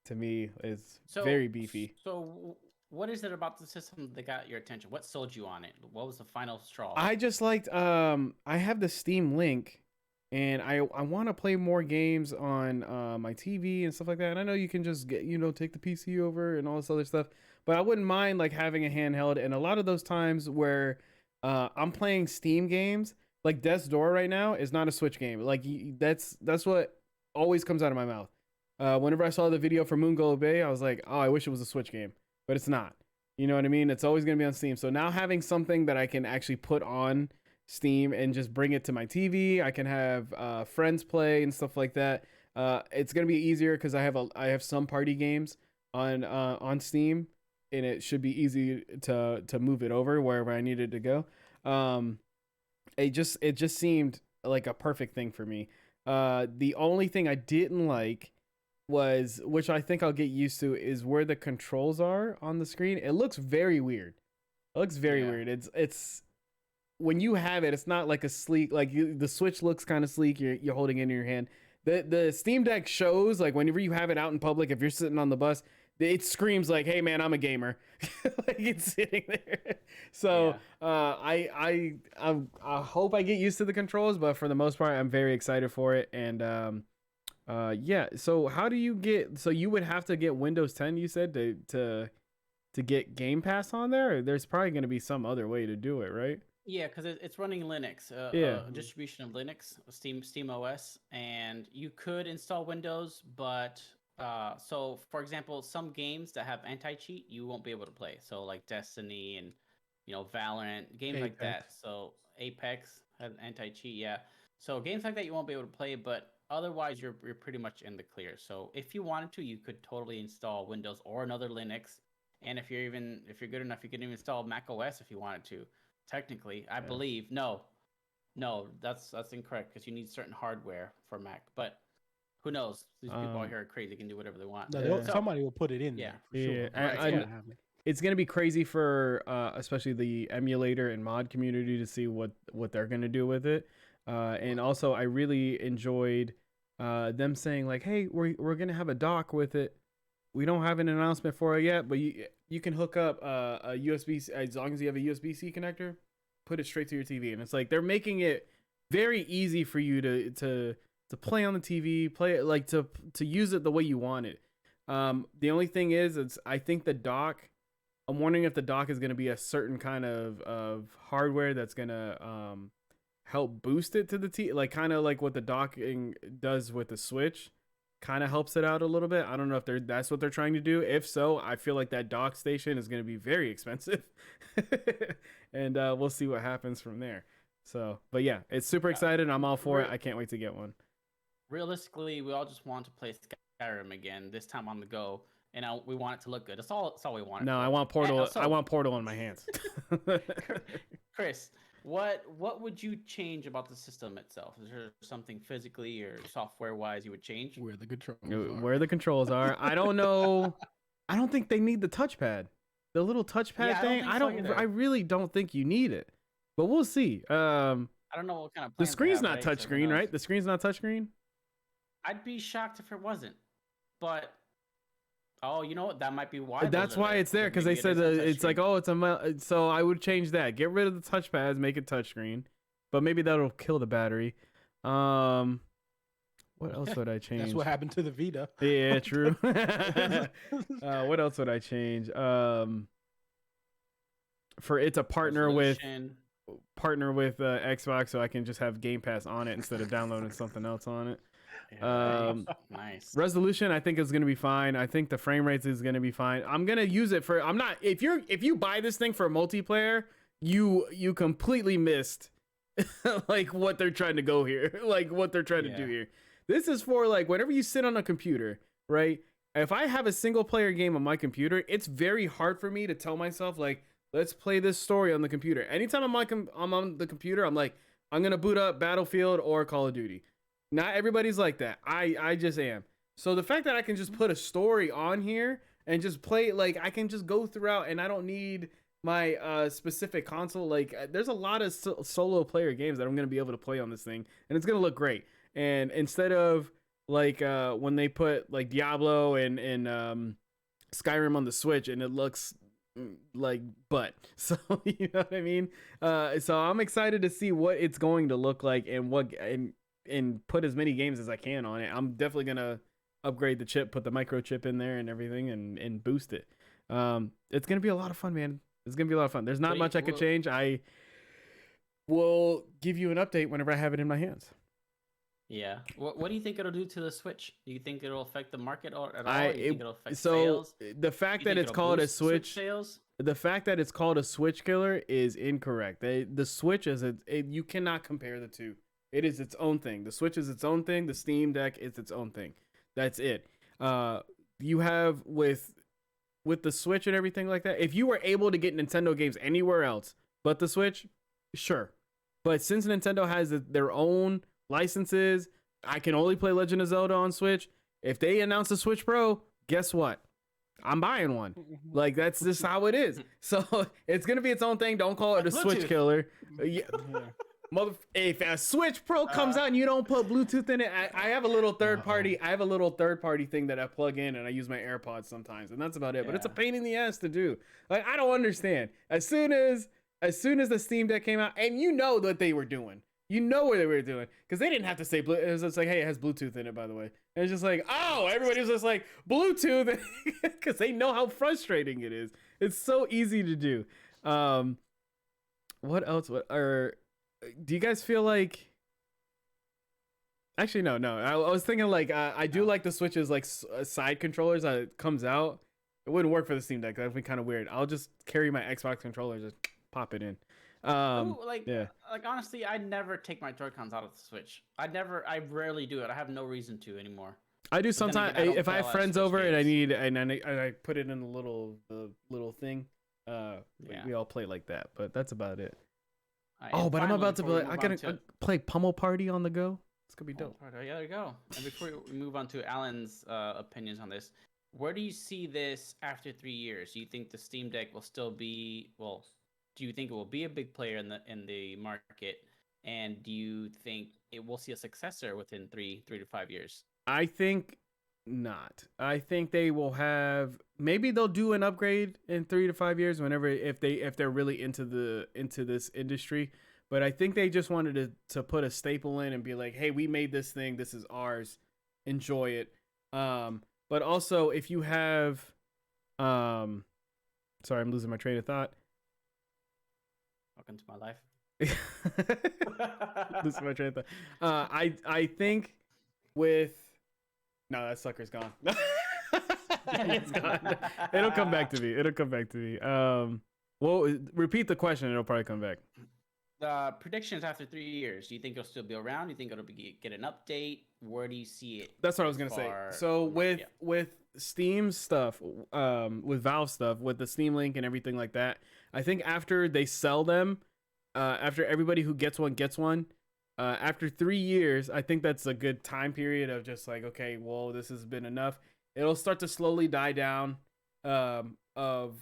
B: to me, is very beefy.
A: So what is it about the system that got your attention? What sold you on it? What was the final straw?
B: I just liked, I have the Steam Link, and I want to play more games on my TV and stuff like that. And I know you can just get, you know, take the PC over and all this other stuff, but I wouldn't mind like having a handheld. And a lot of those times where I'm playing Steam games, like Death's Door right now is not a Switch game. Like that's what always comes out of my mouth. Whenever I saw the video for Moonglow Bay, I was like, oh, I wish it was a Switch game, but it's not. You know what I mean? It's always going to be on Steam. So now having something that I can actually put on Steam and just bring it to my TV, I can have friends play and stuff like that. It's going to be easier because I have some party games on Steam, and it should be easy to move it over wherever I needed to go. It just seemed like a perfect thing for me. The only thing I didn't like was, which I think I'll get used to, is where the controls are on the screen. It looks very weird. It looks very weird. It's when you have it, it's not like a sleek, like the Switch looks kind of sleek. You're holding it in your hand. The Steam Deck shows, like whenever you have it out in public, if you're sitting on the bus, it screams like, hey man, I'm a gamer. Like it's sitting there. So I hope I get used to the controls, but for the most part, I'm very excited for it. And so how do you get, so you would have to get Windows 10, you said, to get Game Pass on there? There's probably going to be some other way to do it, right?
A: Yeah, because it's running Linux, distribution of Linux, Steam OS, and you could install Windows, but so for example, some games that have anti-cheat you won't be able to play. So like Destiny and, you know, Valorant, games like that. So Apex has anti-cheat, yeah. So games like that you won't be able to play, but otherwise you're pretty much in the clear. So if you wanted to, you could totally install Windows or another Linux, and if you're good enough, you can even install Mac OS if you wanted to. Technically, I believe no, that's incorrect because you need certain hardware for Mac. But who knows? These people out here are crazy; they can do whatever they want.
C: No, somebody will put it in there for sure.
B: It's gonna be crazy for especially the emulator and mod community to see what they're gonna do with it. And also, I really enjoyed them saying like, "Hey, we're gonna have a dock with it. We don't have an announcement for it yet, but you can hook up a USB, as long as you have a USB-C connector, put it straight to your TV." And it's like they're making it very easy for you to play on the TV, play it like to use it the way you want it. The only thing is, I think the dock. I'm wondering if the dock is going to be a certain kind of hardware that's going to help boost it to the TV, like kind of like what the docking does with the Switch. Kind of helps it out a little bit. I don't know if that's what they're trying to do. If so, I feel like that dock station is going to be very expensive. And we'll see what happens from there. So, but yeah, it's super excited. I'm all for it. I can't wait to get one.
A: Realistically, we all just want to play Skyrim again, this time on the go, and we want it to look good. That's all we want.
B: No, I want Portal. I want Portal in my hands.
A: Chris, what would you change about the system itself? Is there something physically or software wise you would change?
C: Where the
B: controls are. I don't know. I don't think they need the touchpad. The little touchpad thing. I really don't think you need it. But we'll see.
A: I don't know what kind of
B: the screen's not touchscreen, right? The screen's not touchscreen.
A: I'd be shocked if it wasn't. But you know what? That might be why.
B: That's why it's there, because they said it's like, oh, it's so I would change that. Get rid of the touchpads, make it touchscreen. But maybe that'll kill the battery. What else would I change?
C: That's what happened to the Vita.
B: Yeah, true. What else would I change? For it to partner with Xbox, so I can just have Game Pass on it instead of downloading something else on it.
A: Nice.
B: Resolution, I think is gonna be fine. I think the frame rates is gonna be fine. I'm gonna use it for. I'm not. If you buy this thing for multiplayer, you completely missed like what they're trying to go here, like what they're trying to do here. This is for like whenever you sit on a computer, right? If I have a single player game on my computer, it's very hard for me to tell myself like, let's play this story on the computer. Anytime I'm on the computer, I'm like, I'm gonna boot up Battlefield or Call of Duty. Not everybody's like that. I just am. So the fact that I can just put a story on here and just play, like I can just go throughout, and I don't need my specific console. Like there's a lot of solo player games that I'm gonna be able to play on this thing, and it's gonna look great. And instead of like when they put like Diablo and Skyrim on the Switch, and it looks like butt. So you know what I mean? So I'm excited to see what it's going to look like and put as many games as I can on it. I'm definitely gonna upgrade the chip, put the microchip in there and everything, and boost it. It's gonna be a lot of fun, man. It's gonna be a lot of fun. There's not much I could change. I will give you an update whenever I have it in my hands.
A: Yeah. What do you think it'll do to the Switch? Do you think it'll affect the market at all? Do you think it'll affect sales?
B: The fact that it's called a Switch
A: sales?
B: The fact that it's called a Switch killer is incorrect. The Switch is you cannot compare the two. It is its own thing. The Switch is its own thing. The Steam Deck is its own thing. That's it. You have with the Switch and everything like that. If you were able to get Nintendo games anywhere else but the Switch, sure. But since Nintendo has their own licenses, I can only play Legend of Zelda on Switch. If they announce a Switch Pro, guess what? I'm buying one. Like that's just how it is. So it's gonna be its own thing. Don't call it a Switch killer. Yeah. If a Switch Pro comes out and you don't put Bluetooth in it, I have a little third party. I have a little third party thing that I plug in, and I use my AirPods sometimes, and that's about it. But it's a pain in the ass to do. Like I don't understand. As soon as the Steam Deck came out, and you know what they were doing. You know what they were doing, because they didn't have to say it was just like, hey, it has Bluetooth in it, by the way. And it's just like, oh, everybody's just like Bluetooth, because they know how frustrating it is. It's so easy to do. What else? Do you guys feel like? Actually, no. I was thinking like I do like the Switch's like side controllers that it comes out. It wouldn't work for the Steam Deck. That'd be kind of weird. I'll just carry my Xbox controller, just pop it in.
A: Like honestly, I never take my Joy-Cons out of the Switch. I rarely do it. I have no reason to anymore.
B: I do sometimes if I have friends over and I put it in the little thing. We all play like that, but that's about it. But I'm about to play. I gotta play Pummel Party on the go. It's gonna be dope.
A: Yeah, there you go. And before we move on to Alan's opinions on this, where do you see this after 3 years? Do you think the Steam Deck will still be do you think it will be a big player in the market, and do you think it will see a successor within 3 to 5 years?
B: I think not. I think they will have, maybe they'll do an upgrade in 3 to 5 years if they're really into this industry. But I think they just wanted to put a staple in and be like, hey, we made this thing, this is ours, enjoy it. But also if you have sorry, I'm losing my train of thought.
A: Welcome to my life.
B: Losing my train of thought. I think with that sucker's gone. It's gone. It'll come back to me. Well, repeat the question. It'll probably come back.
A: Predictions after 3 years. Do you think it'll still be around? Do you think it'll get an update? Where do you see it?
B: That's what I was gonna say. So with Steam stuff, with Valve stuff, with the Steam Link and everything like that, I think after they sell them, after everybody who gets one, after 3 years, I think that's a good time period of just like, okay, well, this has been enough. It'll start to slowly die down of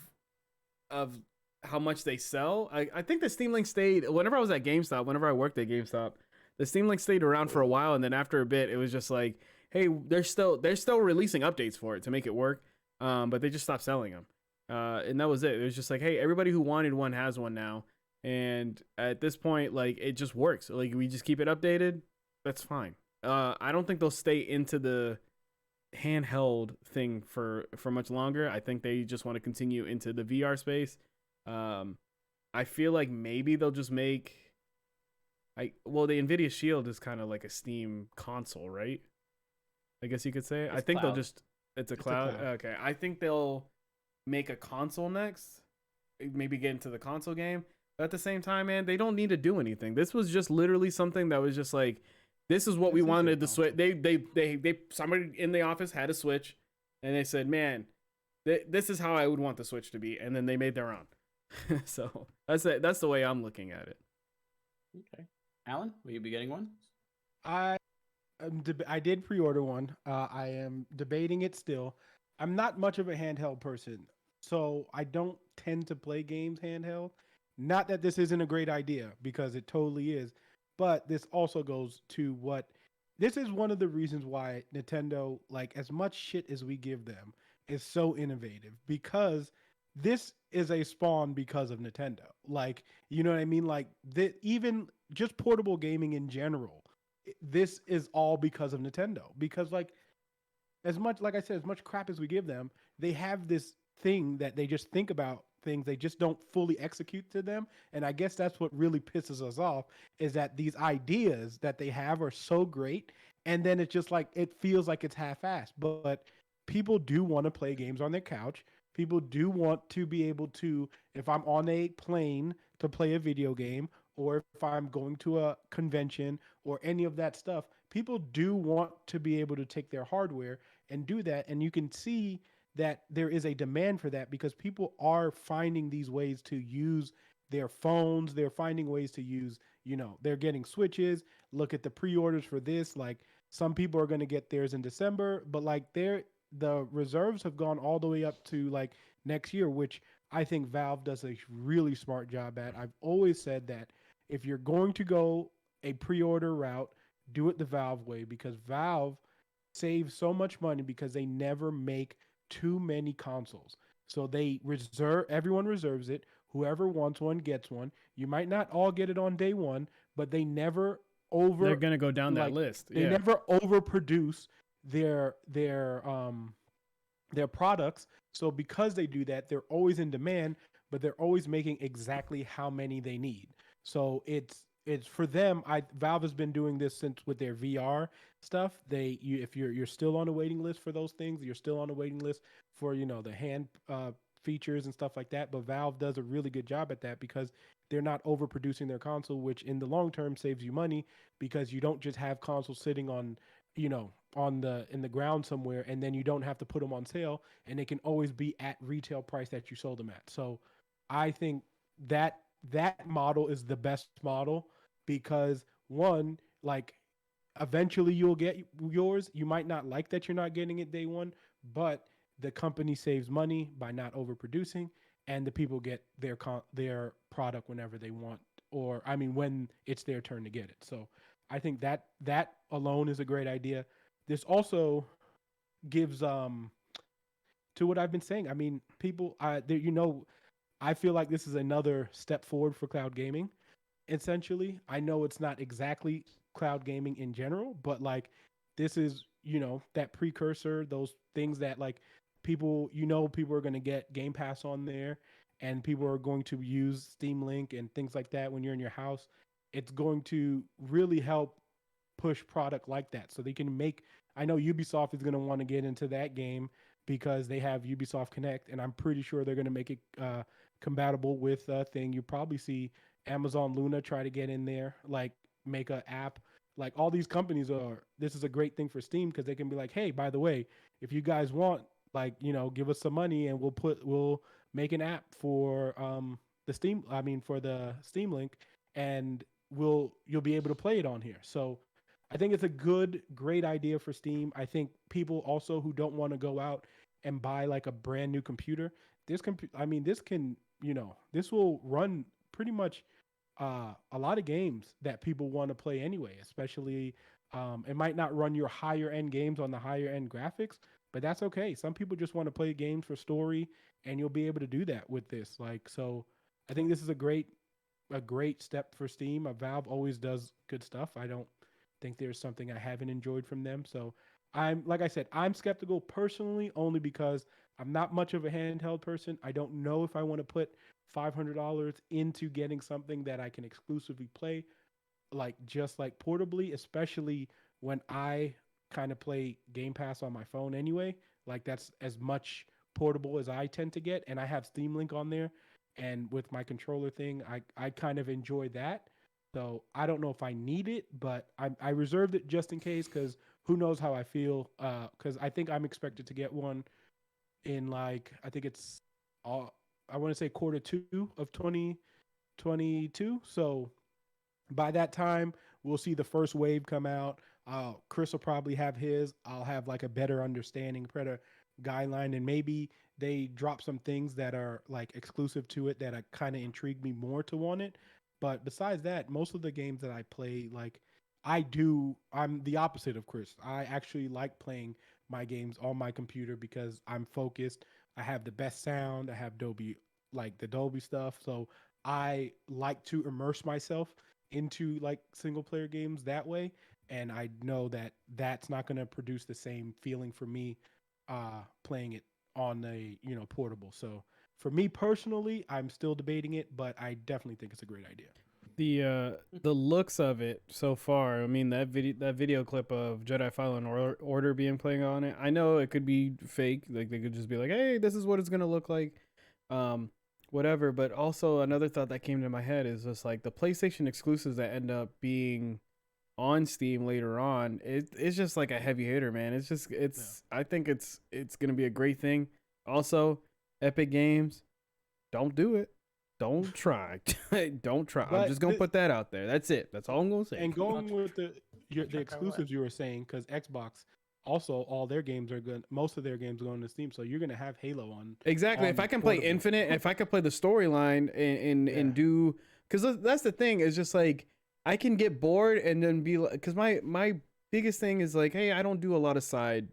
B: how much they sell. I think the Steam Link stayed, whenever I was at GameStop, whenever I worked at GameStop, the Steam Link stayed around for a while, and then after a bit, it was just like, hey, they're still releasing updates for it to make it work, but they just stopped selling them, and that was it. It was just like, hey, everybody who wanted one has one now. And at this point, like, it just works. Like, we just keep it updated. That's fine. I don't think they'll stay into the handheld thing for much longer. I think they just want to continue into the VR space. I feel like maybe they'll just make the Nvidia Shield is kind of like a Steam console, right? I guess you could say.
A: It's
B: I think
A: cloud.
B: it's a cloud. Okay. I think they'll make a console next. Maybe get into the console game. But at the same time, man, they don't need to do anything. This was just literally something that was just like, this is what we wanted to switch. They somebody in the office had a Switch, and they said, man, this is how I would want the Switch to be, and then they made their own. So that's it. That's the way I'm looking at it.
A: Okay, Alan, will you be getting one?
C: I I did pre-order one. I am debating it still. I'm not much of a handheld person, so I don't tend to play games handheld. Not that this isn't a great idea, because it totally is, but this also goes to what this is one of the reasons why Nintendo, like as much shit as we give them, is so innovative, because this is a spawn because of Nintendo. Like, you know what I mean? Like even just portable gaming in general, this is all because of Nintendo. Because like as much, like I said, as much crap as we give them, they have this thing that they just think about things, they just don't fully execute to them. And I guess that's what really pisses us off, is that these ideas that they have are so great, and then it's just like it feels like it's half-assed. But people do want to play games on their couch. People do want to be able to, if I'm on a plane to play a video game, or if I'm going to a convention or any of that stuff, people do want to be able to take their hardware and do that. And you can see that there is a demand for that, because people are finding these ways to use their phones. They're finding ways to use, they're getting Switches. Look at the pre-orders for this. Like, some people are going to get theirs in December, but like the reserves have gone all the way up to like next year, which I think Valve does a really smart job at. I've always said that if you're going to go a pre-order route, do it the Valve way, because Valve saves so much money because they never make too many consoles. So everyone reserves it. Whoever wants one gets one. You might not all get it on day one, but they never
B: They're gonna go down that list.
C: They never overproduce their products. So because they do that, they're always in demand, but they're always making exactly how many they need. So it's for them. Valve has been doing this since with their VR stuff. If you're still on a waiting list for those things, you're still on a waiting list for the hand features and stuff like that. But Valve does a really good job at that, because they're not overproducing their console, which in the long term saves you money, because you don't just have consoles sitting on in the ground somewhere, and then you don't have to put them on sale, and they can always be at retail price that you sold them at. So I think that model is the best model, because one, like, eventually you'll get yours. You might not like that you're not getting it day one, but the company saves money by not overproducing, and the people get their product whenever they want, or when it's their turn to get it. So I think that alone is a great idea. This also gives to what I've been saying. People, I feel like this is another step forward for cloud gaming. Essentially, I know it's not exactly cloud gaming in general, but like this is that precursor, those things that like people are going to get Game Pass on there, and people are going to use Steam Link and things like that when you're in your house. It's going to really help push product like that, so they can make. I know Ubisoft is going to want to get into that game because they have Ubisoft Connect, and I'm pretty sure they're going to make it compatible with a thing. You probably see Amazon Luna try to get in there, like make an app. Like all these companies this is a great thing for Steam, because they can be like, hey, by the way, if you guys want, like, give us some money and we'll make an app for for the Steam Link, and you'll be able to play it on here. So I think it's a great idea for Steam. I think people also who don't want to go out and buy like a brand new computer, this will run pretty much a lot of games that people want to play anyway. Especially, it might not run your higher end games on the higher end graphics, but that's okay. Some people just want to play games for story, and you'll be able to do that with this. Like, so I think this is a great step for Steam. Valve always does good stuff. I don't think there's something I haven't enjoyed from them. So like I said, I'm skeptical personally only because I'm not much of a handheld person. I don't know if I want to put $500 into getting something that I can exclusively play like just like portably, especially when I kind of play Game Pass on my phone anyway. Like that's as much portable as I tend to get, and I have Steam Link on there. And with my controller thing, I kind of enjoy that. So I don't know if I need it, but I reserved it just in case because who knows how I feel. Because I think I'm expected to get one in like I think it's all I want to say quarter two of 2022. So by that time, we'll see the first wave come out. Chris will probably have his. I'll have like a better understanding, better guideline, and maybe they drop some things that are like exclusive to it that kind of intrigue me more to want it. But besides that, most of the games that I play, like I'm the opposite of Chris. I actually like playing my games on my computer because I'm focused. I have the best sound. I have Dolby, like the Dolby stuff. So I like to immerse myself into like single player games that way, and I know that that's not going to produce the same feeling for me playing it on a portable. So for me personally, I'm still debating it, but I definitely think it's a great idea.
B: The looks of it so far, I mean that video clip of Jedi Fallen Order being playing on it, I know it could be fake, like they could just be like, hey, this is what it's gonna look like, whatever. But also another thought that came to my head is just like the PlayStation exclusives that end up being on Steam later on. It's just like a heavy hitter, man. I think it's gonna be a great thing. Also, Epic Games, don't do it. Don't try. Don't try. I'm just gonna put that out there. That's it. That's all I'm gonna say.
C: And going with the exclusives you were saying, because Xbox also all their games are good. Most of their games are going to Steam, so you're gonna have Halo on.
B: Exactly. If I can play Infinite, if I could play the storyline and do, because that's the thing, is just like I can get bored and then be like, because my biggest thing is like, hey, I don't do a lot of side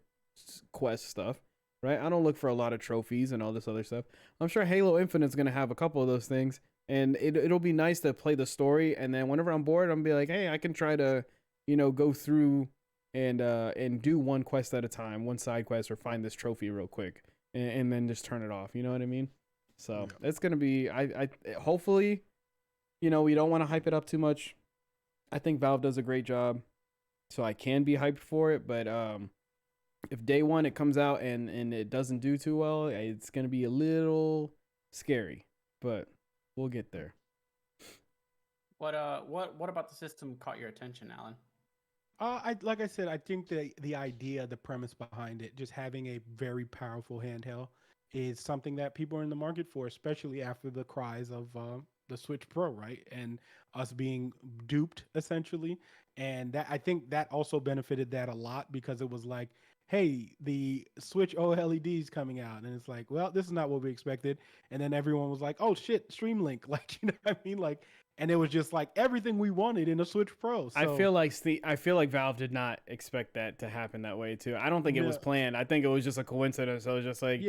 B: quest stuff, right? I don't look for a lot of trophies and all this other stuff. I'm sure Halo Infinite's gonna have a couple of those things, and it'll be nice to play the story. And then whenever I'm bored, I'm gonna be like, hey, I can try to, go through and do one quest at a time, one side quest, or find this trophy real quick, and then just turn it off. You know what I mean? So it's gonna be. I hopefully, we don't want to hype it up too much. I think Valve does a great job, so I can be hyped for it. But if day one it comes out and it doesn't do too well, it's gonna be a little scary. But we'll get there.
A: What about the system caught your attention, Alan?
C: Like I said, I think the idea, the premise behind it, just having a very powerful handheld, is something that people are in the market for, especially after the cries of the Switch Pro, right? And us being duped essentially. And that I think that also benefited that a lot because it was like, hey, the Switch OLED is coming out, and it's like, well, this is not what we expected. And then everyone was like, oh shit, Stream Link, like, you know what I mean, like. And it was just like everything we wanted in a Switch Pro. So,
B: I feel like Valve did not expect that to happen that way too. I don't think it was planned. I think it was just a coincidence. I was just like,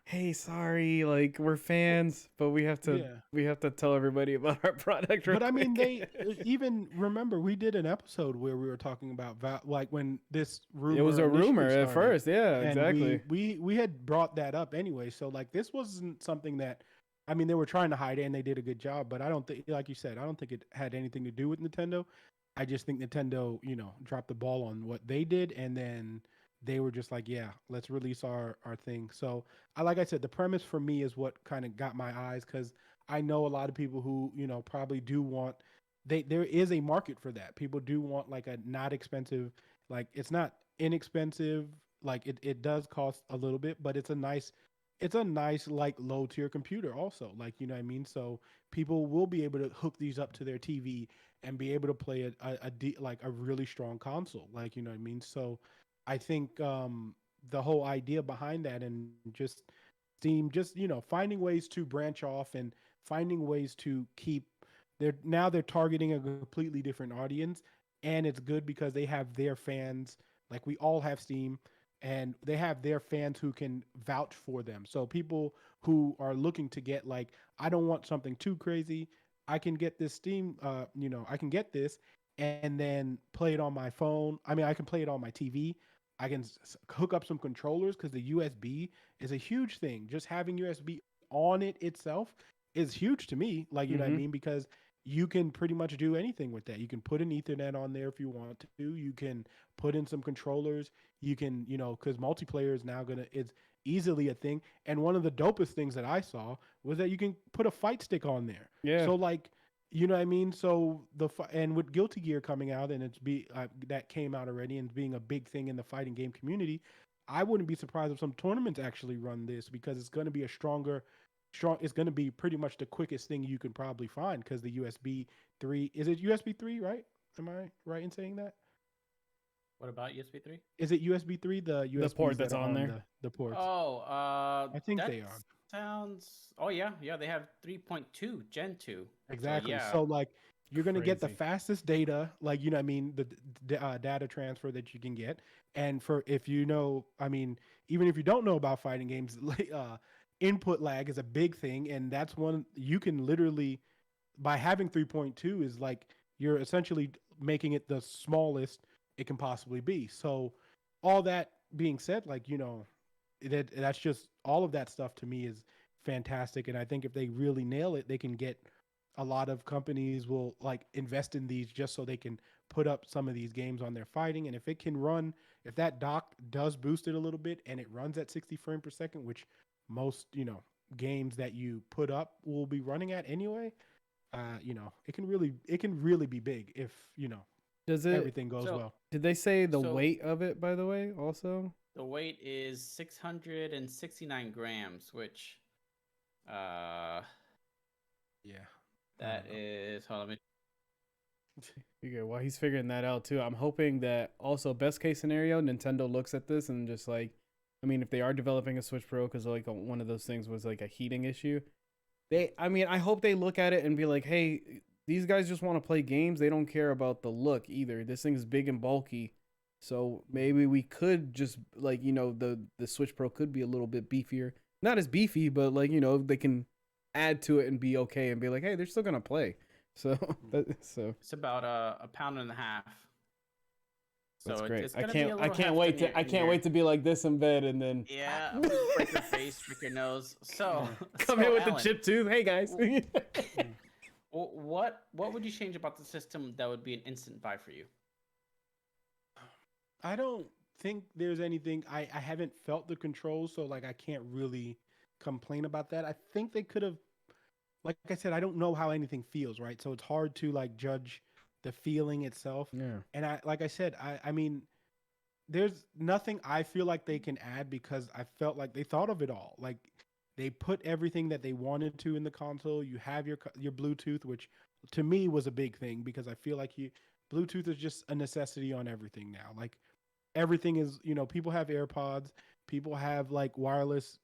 B: hey, sorry, like we're fans, but we have to tell everybody about our product.
C: But I mean, they even remember we did an episode where we were talking about like when this rumor.
B: It was a rumor
C: started,
B: at first, yeah, exactly.
C: We had brought that up anyway, so like this wasn't something that. I mean, they were trying to hide it, and they did a good job. But I don't think, like you said, I don't think it had anything to do with Nintendo. I just think Nintendo, dropped the ball on what they did, and then they were just like, yeah, let's release our thing. So, like I said, the premise for me is what kind of got my eyes, because I know a lot of people who, probably do want, there is a market for that. People do want like a not expensive, like it's not inexpensive, like it does cost a little bit, but it's a nice like low tier computer also, like, you know what I mean? So people will be able to hook these up to their TV and be able to play like a really strong console, like, you know what I mean? So I think the whole idea behind that, and just Steam just finding ways to branch off and finding ways to keep they're targeting a completely different audience, and it's good because they have their fans. Like we all have Steam, and they have their fans who can vouch for them. So people who are looking to get like, I don't want something too crazy. I can get this Steam, I can get this, and then play it on my phone. I mean, I can play it on my TV. I can hook up some controllers because the USB is a huge thing. Just having USB on it itself is huge to me. Like, you know what I
B: Mm-hmm.
C: mean? Because you can pretty much do anything with that. You can put an Ethernet on there if you want to. You can put in some controllers. You can, because multiplayer is now it's easily a thing. And one of the dopest things that I saw was that you can put a fight stick on there.
B: Yeah.
C: So like, you know what I mean? So and with Guilty Gear coming out and that came out already and being a big thing in the fighting game community, I wouldn't be surprised if some tournaments actually run this because it's going to be it's going to be pretty much the quickest thing you can probably find because the USB 3, is it USB 3, right? Am I right in saying that?
A: What about USB 3?
C: Is it USB 3, the USBs
B: port that's
C: that are
B: on there?
C: the ports?
A: Oh,
C: I think
A: that
C: they are.
A: sounds. Oh yeah, they have 3.2 Gen 2.
C: Exactly.
A: So, yeah.
C: So like you're going to get the
B: Crazy.
C: fastest data, like, you know what I mean, the data transfer that you can get. And if I mean, even if you don't know about fighting games, input lag is a big thing. And that's one you can literally, by having 3.2 is like, you're essentially making it the smallest it can possibly be. So all that being said, like, that's just all of that stuff to me is fantastic. And I think if they really nail it, they can get a lot of companies will like invest in these just so they can put up some of these games on their fighting. And if it can run, if that dock does boost it a little bit and it runs at 60 frames per second, which most, games that you put up will be running at anyway, it can really be big if,
B: Does it?
C: everything goes
A: So,
C: well.
B: Did they say the
A: So-
B: weight of it? By the way, also.
A: the weight is 669 grams, which,
C: Yeah.
A: that is. Hold on, let me.
B: Okay, while he's figuring that out too, I'm hoping that also best case scenario, Nintendo looks at this and just like, I mean, if they are developing a Switch Pro, because like one of those things was like a heating issue, I hope they look at it and be like, hey, these guys just want to play games. They don't care about the look either. This thing's big and bulky, so maybe we could just like, the Switch Pro could be a little bit beefier, not as beefy, but like, they can add to it and be okay and be like, hey, they're still gonna play. So
A: It's about a pound and a half. So
B: that's great.
A: It's
B: I
A: gonna be a
B: can't
A: little
B: wait
A: heft
B: to
A: in your-
B: wait to be like this in bed and then
A: Yeah, break your face, break your nose. So
B: come
A: so,
B: here with
A: Alan,
B: the chip tooth. Hey guys.
A: what would you change about the system that would be an instant buy for you?
C: I don't think there's anything. I haven't felt the controls, so like I can't really complain about that. I think they could have, like I said, I don't know how anything feels, right? So it's hard to like judge the feeling itself.
B: Yeah.
C: And like I said, I mean, there's nothing I feel like they can add because I felt like they thought of it all. Like they put everything that they wanted to in the console. You have your Bluetooth, which to me was a big thing because I feel like Bluetooth is just a necessity on everything now. Like everything is, people have AirPods, people have like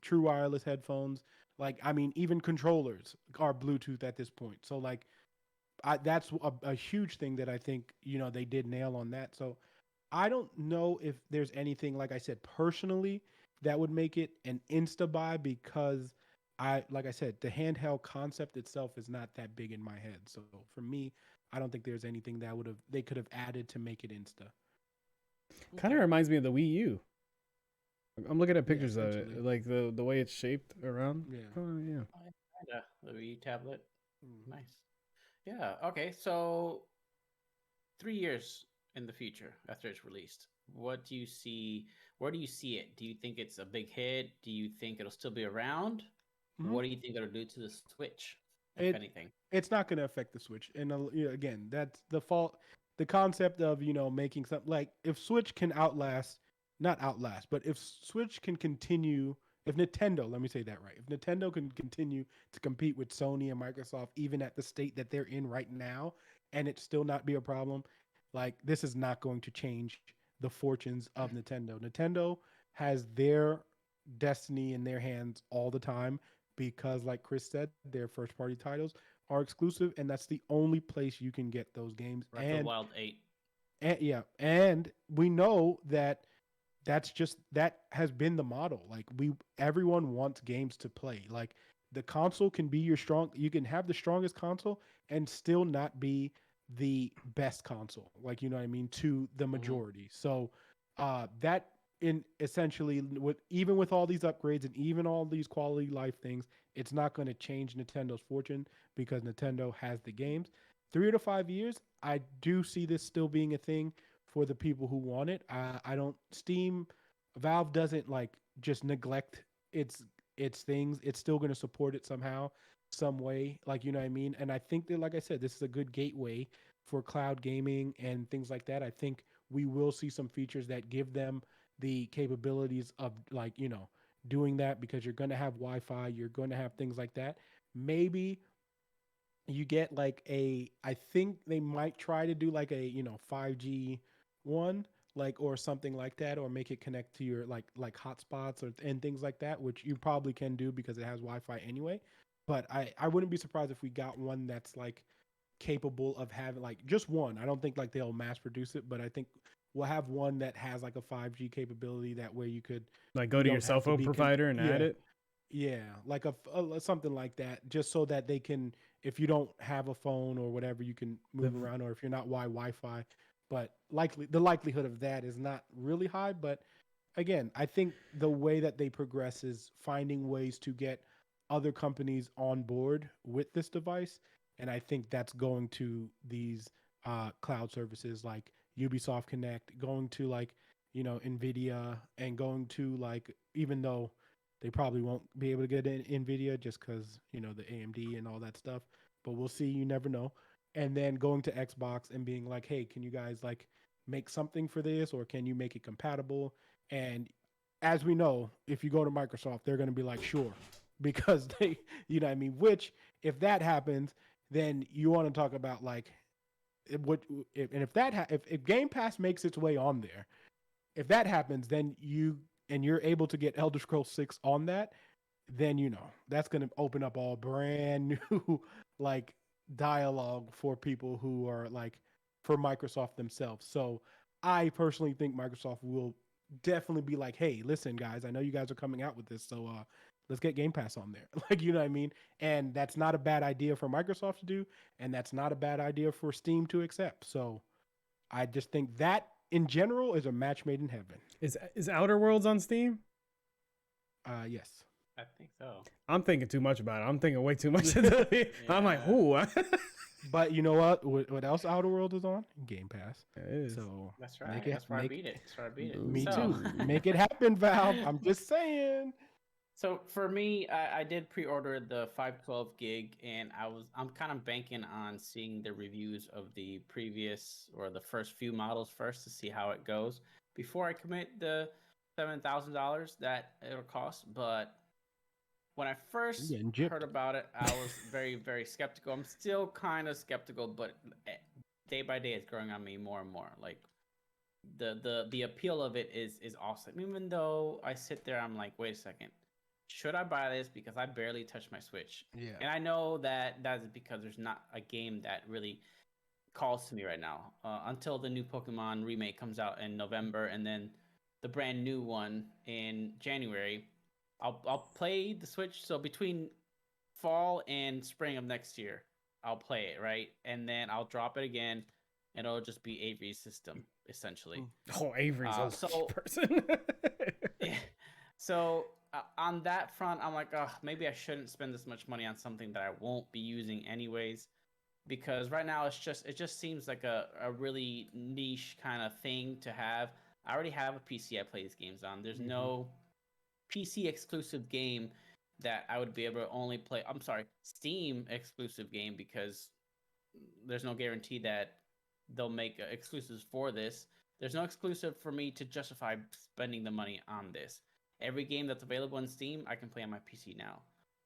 C: true wireless headphones. Like, I mean, even controllers are Bluetooth at this point. So like, that's a huge thing that I think, they did nail on that. So I don't know if there's anything, like I said, personally that would make it an insta buy because like I said, the handheld concept itself is not that big in my head. So for me, I don't think there's anything that they could have added to make it insta.
B: Kind of reminds me of the Wii U. I'm looking at pictures of it,
C: essentially.
B: like the way it's shaped around.
C: Yeah.
B: Oh, yeah.
A: Kinda, the Wii tablet.
C: Mhm.
A: Nice. Yeah. Okay. So 3 years in the future after it's released, what do you see? Where do you see it? Do you think it's a big hit? Do you think it'll still be around?
C: Mhm.
A: What do you think it'll do to the Switch, if anything?
C: It's not going to affect the Switch. And again, that's the fault. The concept of, making something like if Switch can not outlast, but if Switch can continue, if Nintendo, let me say that right, if Nintendo can continue to compete with Sony and Microsoft, even at the state that they're in right now, and it still not be a problem, like this is not going to change the fortunes of Nintendo. Nintendo has their destiny in their hands all the time because, like Chris said, their first party titles are exclusive, and that's the only place you can get those games.
A: Breath of the Wild 8.
C: And we know that that has been the model. Like everyone wants games to play. Like the console can be you can have the strongest console and still not be the best console, like, you know what I mean, to the majority. So that in essentially with even with all these upgrades and even all these quality life things, it's not going to change Nintendo's fortune because Nintendo has the games. 3 to 5 years, I do see this still being a thing for the people who want it. I don't Steam, Valve doesn't like just neglect its things. It's still going to support it somehow, some way, like, you know what I mean. And I think that, like I said, this is a good gateway for cloud gaming and things like that. I think we will see some features that give them the capabilities of, like, you know, doing that, because you're going to have Wi-Fi, you're going to have things like that. Maybe you get like I think they might try to do like a, you know, 5G one, like, or something like that, or make it connect to your like hotspots or and things like that, which you probably can do because it has Wi-Fi anyway. But I wouldn't be surprised if we got one that's like capable of having like just one. I don't think like they'll mass produce it, but I think we'll have one that has like a 5G capability. That way you could
B: Like go
C: you
B: to your
C: don't
B: cell
C: have to
B: phone
C: be
B: provider and add
C: yeah,
B: it.
C: yeah, like a something like that, just so that they can, if you don't have a phone or whatever, you can
B: The
C: move around, or if you're not Wi-Fi. But the likelihood of that is not really high. But again, I think the way that they progress is finding ways to get other companies on board with this device, and I think that's going to these cloud services like Ubisoft Connect, going to like, you know, Nvidia, and going to like, even though they probably won't be able to get in Nvidia just because, you know, the AMD and all that stuff, but we'll see. You never know. And then going to Xbox and being like, hey, can you guys like make something for this, or can you make it compatible? And as we know, if you go to Microsoft, they're going to be like, sure, because they, you know what I mean? Which, if that happens, then you want to talk about like, what if, and if that if Game Pass makes its way on there, if that happens, then you're able to get Elder Scrolls 6 on that, then you know that's going to open up all brand new like dialogue for people who are like for Microsoft themselves. So I personally think Microsoft will definitely be like, hey, listen guys, I know you guys are coming out with this, so let's get Game Pass on there. Like, you know what I mean? And that's not a bad idea for Microsoft to do, and that's not a bad idea for Steam to accept. So I just think that in general is a match made in heaven.
B: Is Outer Worlds on Steam?
C: Yes.
A: I think so.
B: I'm thinking too much about it. I'm thinking way too much. I'm like, ooh.
C: But you know what? What else Outer World is on? Game Pass.
B: It is.
C: So
A: That's right. That's where I beat it. That's where I beat it.
C: Me
A: So,
C: too. Make it happen, Valve. I'm just saying.
A: so for me, I did pre-order the 512 gig, and I'm kind of banking on seeing the reviews of the previous or the first few models first to see how it goes before I commit the $7,000 that it'll cost. But when I first
C: Getting gypped.
A: heard about it, I was very, very skeptical. I'm still kind of skeptical, but day by day, it's growing on me more and more. Like the appeal of it is awesome. Even though I sit there, I'm like, wait a second, should I buy this? Because I barely touch my Switch.
C: Yeah.
A: And I know that is because there's not a game that really calls to me right now until the new Pokemon remake comes out in November, and then the brand new one in January. I'll play the Switch. So between fall and spring of next year, I'll play it, right? And then I'll drop it again, and it'll just be Avery's system essentially.
B: Oh, Avery's a
A: So
B: person.
A: yeah. So on that front, I'm like, oh, maybe I shouldn't spend this much money on something that I won't be using anyways. Because right now it just seems like a really niche kind of thing to have. I already have a PC I play these games on. There's no PC exclusive game that I would be able to only play. I'm sorry, Steam exclusive game, because there's no guarantee that they'll make exclusives for this. There's no exclusive for me to justify spending the money on this. Every game that's available on Steam, I can play on my PC now.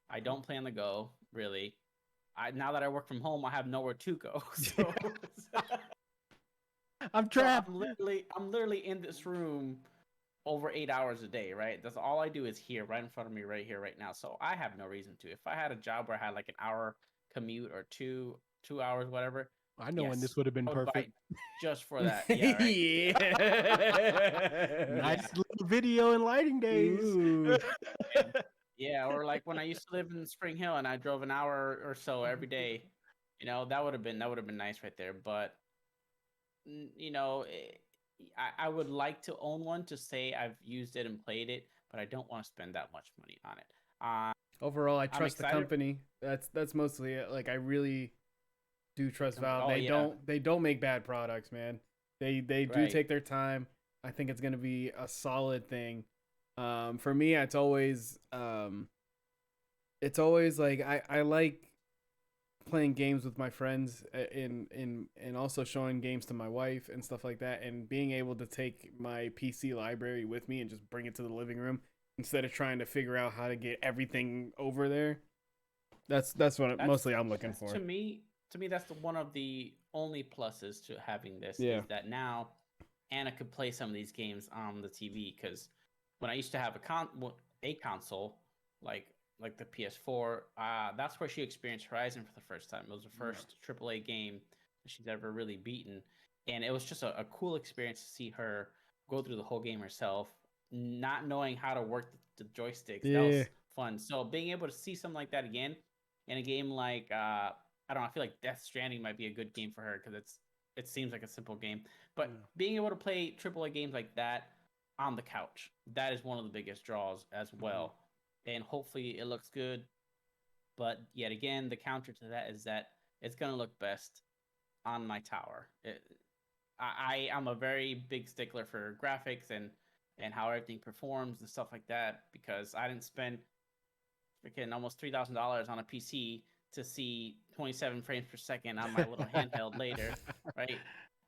A: I don't play on the go, really. Now that I work from home, I have nowhere to go. So,
C: I'm trapped.
A: I'm literally in this room over 8 hours a day, right? That's all I do is here, right in front of me, right here, right now. So I have no reason to. If I had a job where I had like an hour commute or 2 hours, whatever,
C: I know when this would have been
A: I would buy
C: perfect.
A: it just for that. Yeah, right.
B: Yeah.
C: Nice little video in lighting days.
B: Ooh.
A: Yeah, or like when I used to live in Spring Hill and I drove an hour or so every day You know, that would have been nice right there. But you know, I would like to own one to say I've used it and played it, but I don't want to spend that much money on it.
B: Overall, I
A: I'm
B: trust the
A: excited.
B: company. That's mostly it. Like I really do trust Valve.
A: Oh yeah,
B: They don't make bad products, man. They do
A: right.
B: take their time. I think it's gonna be a solid thing. For me, it's always like I like playing games with my friends and also showing games to my wife and stuff like that, and being able to take my PC library with me and just bring it to the living room instead of trying to figure out how to get everything over there. That's what
A: That's
B: mostly I'm looking
A: that's
B: for.
A: to me that's one of the only pluses to having this
B: Yeah.
A: is that now Anna could play some of these games on the TV because when I used to have a console like the PS4, that's where she experienced Horizon for the first time. It was the first AAA game that she's ever really beaten, and it was just a cool experience to see her go through the whole game herself, not knowing how to work the joysticks. That
B: Yeah.
A: was fun. So being able to see something like that again in a game like I don't know, I feel like Death Stranding might be a good game for her because it seems like a simple game. But
C: Yeah.
A: being able to play AAA games like that on the couch, that is one of the biggest draws as well. And hopefully it looks good. But yet again, the counter to that is that it's gonna look best on my tower. I'm a very big stickler for graphics and how everything performs and stuff like that because I didn't spend freaking almost $3,000 on a PC to see 27 frames per second on my little handheld later, right?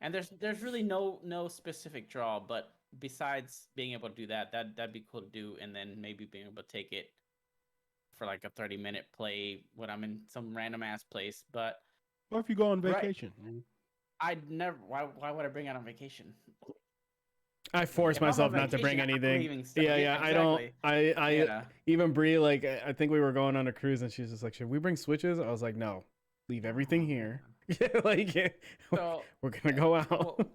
A: And there's really no specific draw, but besides being able to do that'd be cool to do, and then maybe being able to take it for like a 30-minute play when I'm in some random ass place. But
C: Or if you go on
A: right,
C: vacation.
A: I'd never. Why would I bring it on vacation?
B: I force
A: If I'm on
B: myself not to bring
A: vacation, I'm
B: anything.
A: leaving stuff.
B: Yeah,
A: Yeah,
B: yeah. I don't.
A: exactly.
B: I
A: Yeah.
B: even Bree, like I think we were going on a cruise and she's just like, should we bring switches? I was like, no, leave everything
A: Oh
B: here.
A: man.
B: Yeah, like yeah,
A: So,
B: we're gonna go
A: well,
B: out.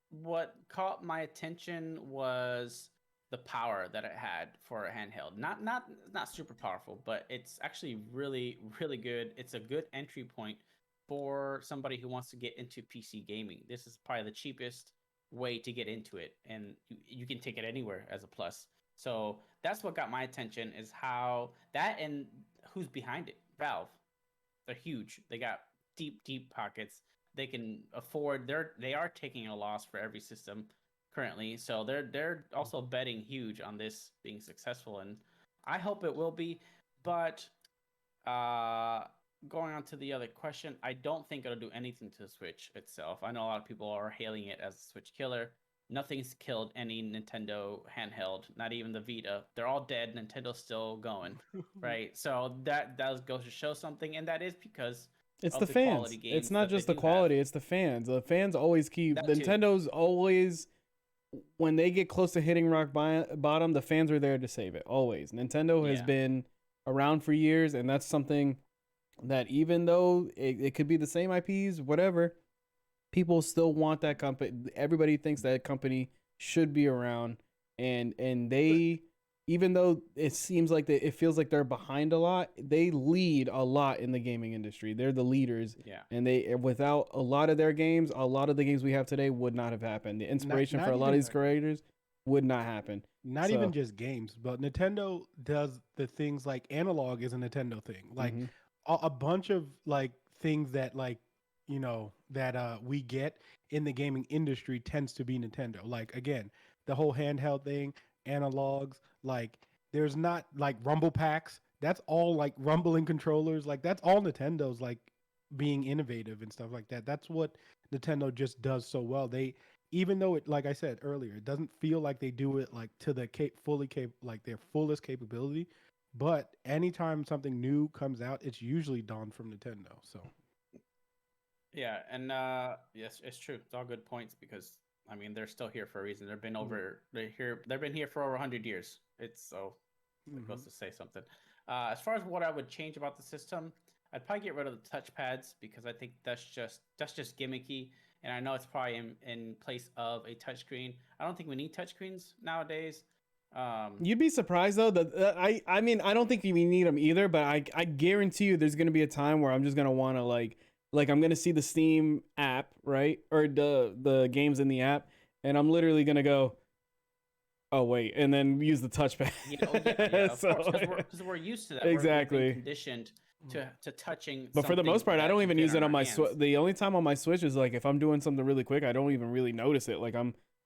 A: what caught my attention was the power that it had for a handheld. Not super powerful, but it's actually really good. It's a good entry point for somebody who wants to get into PC gaming. This is probably the cheapest way to get into it, and you can take it anywhere as a plus. So that's what got my attention is how that and who's behind it. Valve. They're huge. They got deep pockets. They can afford. They are taking a loss for every system currently, so they're also betting huge on this being successful, and I hope it will be. But uh, going on to the other question, I don't think it'll do anything to the Switch itself. I know a lot of people are hailing it as a Switch killer. Nothing's killed any Nintendo handheld, not even the Vita. They're all dead. Nintendo's still going, right? So that does go to show something, and that is because
B: It's the
A: of the quality
B: fans. It's
A: games
B: not
A: that they
B: just the
A: do have.
B: quality. It's the fans. The fans always keep.
A: That too.
B: Nintendo's always when they get close to hitting rock bottom. The fans are there to save it. Always. Nintendo has
A: Yeah.
B: been around for years, and that's something that even though it could be the same IPs, whatever, people still want that company. Everybody thinks that company should be around, and they, even though it seems like it feels like they're behind a lot, they lead a lot in the gaming industry. They're the leaders,
A: Yeah.
B: and they without a lot of their games, a lot of the games we have today would not have happened. The inspiration for
C: Not
B: a lot of
C: even
B: these creators would not happen.
C: not even
B: So,
C: just games, but Nintendo does the things like analog is a Nintendo thing. Like
B: mhm.
C: a bunch of like things that like that we get in the gaming industry tends to be Nintendo. Like again, the whole handheld thing, analogs, like there's not like rumble packs. That's all like rumbling controllers. Like that's all Nintendo's like being innovative and stuff like that. That's what Nintendo just does so well. They even though it like I said earlier, it doesn't feel like they do it like to the like their fullest capability. But anytime something new comes out, it's usually dawned from Nintendo. So
A: Yeah, and yes, it's true. It's all good points because I mean they're still here for a reason. They're here. They've been here for over 100 years. It's so it goes
C: mm-hmm.
A: to say something. As far as what I would change about the system, I'd probably get rid of the touchpads because I think that's just gimmicky. And I know it's probably in place of a touchscreen. I don't think we need touchscreens nowadays.
B: You'd be surprised though that I mean I don't think we need them either, but I guarantee you there's gonna be a time where I'm just gonna want to like Like I'm gonna see the Steam app, right, or the games in the app, and I'm literally gonna go, oh wait, and then use the touchpad.
A: Yeah, of course,
B: So
A: because we're used to that. We've been
B: exactly.
A: conditioned to touching
B: But for the
A: something
B: most part, I
A: that
B: don't
A: can
B: even
A: fit
B: use
A: on
B: it on
A: our
B: my
A: hands.
B: the only time on my Switch is like if I'm doing something really quick, I don't even really notice it. Like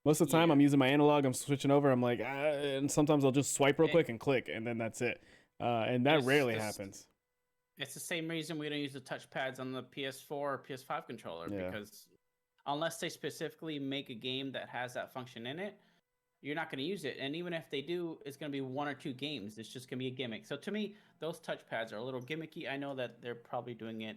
B: most of the time
A: Yeah.
B: I'm using my analog, I'm switching over, I'm like, and sometimes I'll just swipe real
A: It,
B: quick and click, and then that's it. And that
A: it's
B: rarely
A: this.
B: happens.
A: It's the same reason we don't use the touchpads on the PS4 or PS5 controller,
B: Yeah.
A: because unless they specifically make a game that has that function in it, you're not going to use it. And even if they do, it's going to be 1 or 2 games. It's just going to be a gimmick. So to me, those touchpads are a little gimmicky. I know that they're probably doing it,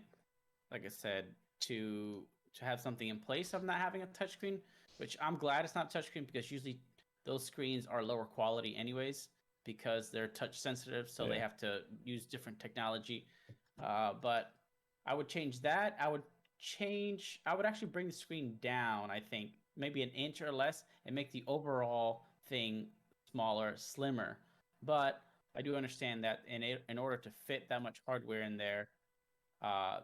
A: like I said, to have something in place of not having a touchscreen, which I'm glad it's not touchscreen, because usually those screens are lower quality anyways, because they're touch sensitive, so they have to use different technology. But I would change that. I would actually bring the screen down, I think, maybe an inch or less, and make the overall thing smaller, slimmer. But I do understand that in order to fit that much hardware in there,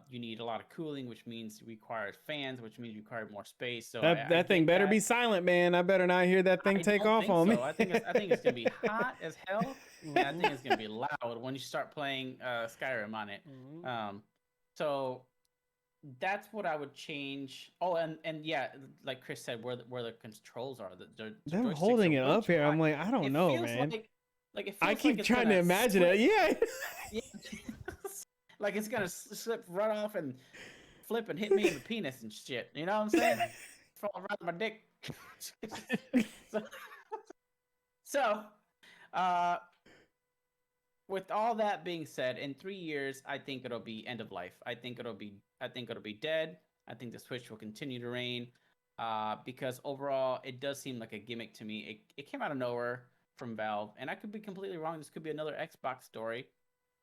A: you need a lot of cooling, which means you require fans, which means you require more space. So I
B: That thing
A: get
B: better
A: that.
B: be silent, man. I better not hear that thing
A: I
B: take
A: don't
B: off
A: think
B: on me.
A: so. I think it's gonna be hot as hell, and I think it's gonna be loud when you start playing Skyrim on it. So that's what I would change. Oh, and yeah, like Chris said, where the controls are, the
B: Them
A: joysticks are
B: holding it
A: way
B: up
A: too
B: here,
A: high.
B: I'm like, I don't
A: It
B: know,
A: feels
B: man.
A: like
B: I keep
A: it's
B: trying to
A: gonna
B: imagine
A: slip.
B: it. Yeah.
A: Yeah. Like it's gonna slip right off and flip and hit me in the penis and shit. You know what I'm saying? Fall right on my dick. so, so uh, with all that being said, in 3 years, I think it'll be end of life. I think it'll be dead. I think the Switch will continue to reign. Because overall, it does seem like a gimmick to me. It came out of nowhere from Valve, and I could be completely wrong. This could be another Xbox story,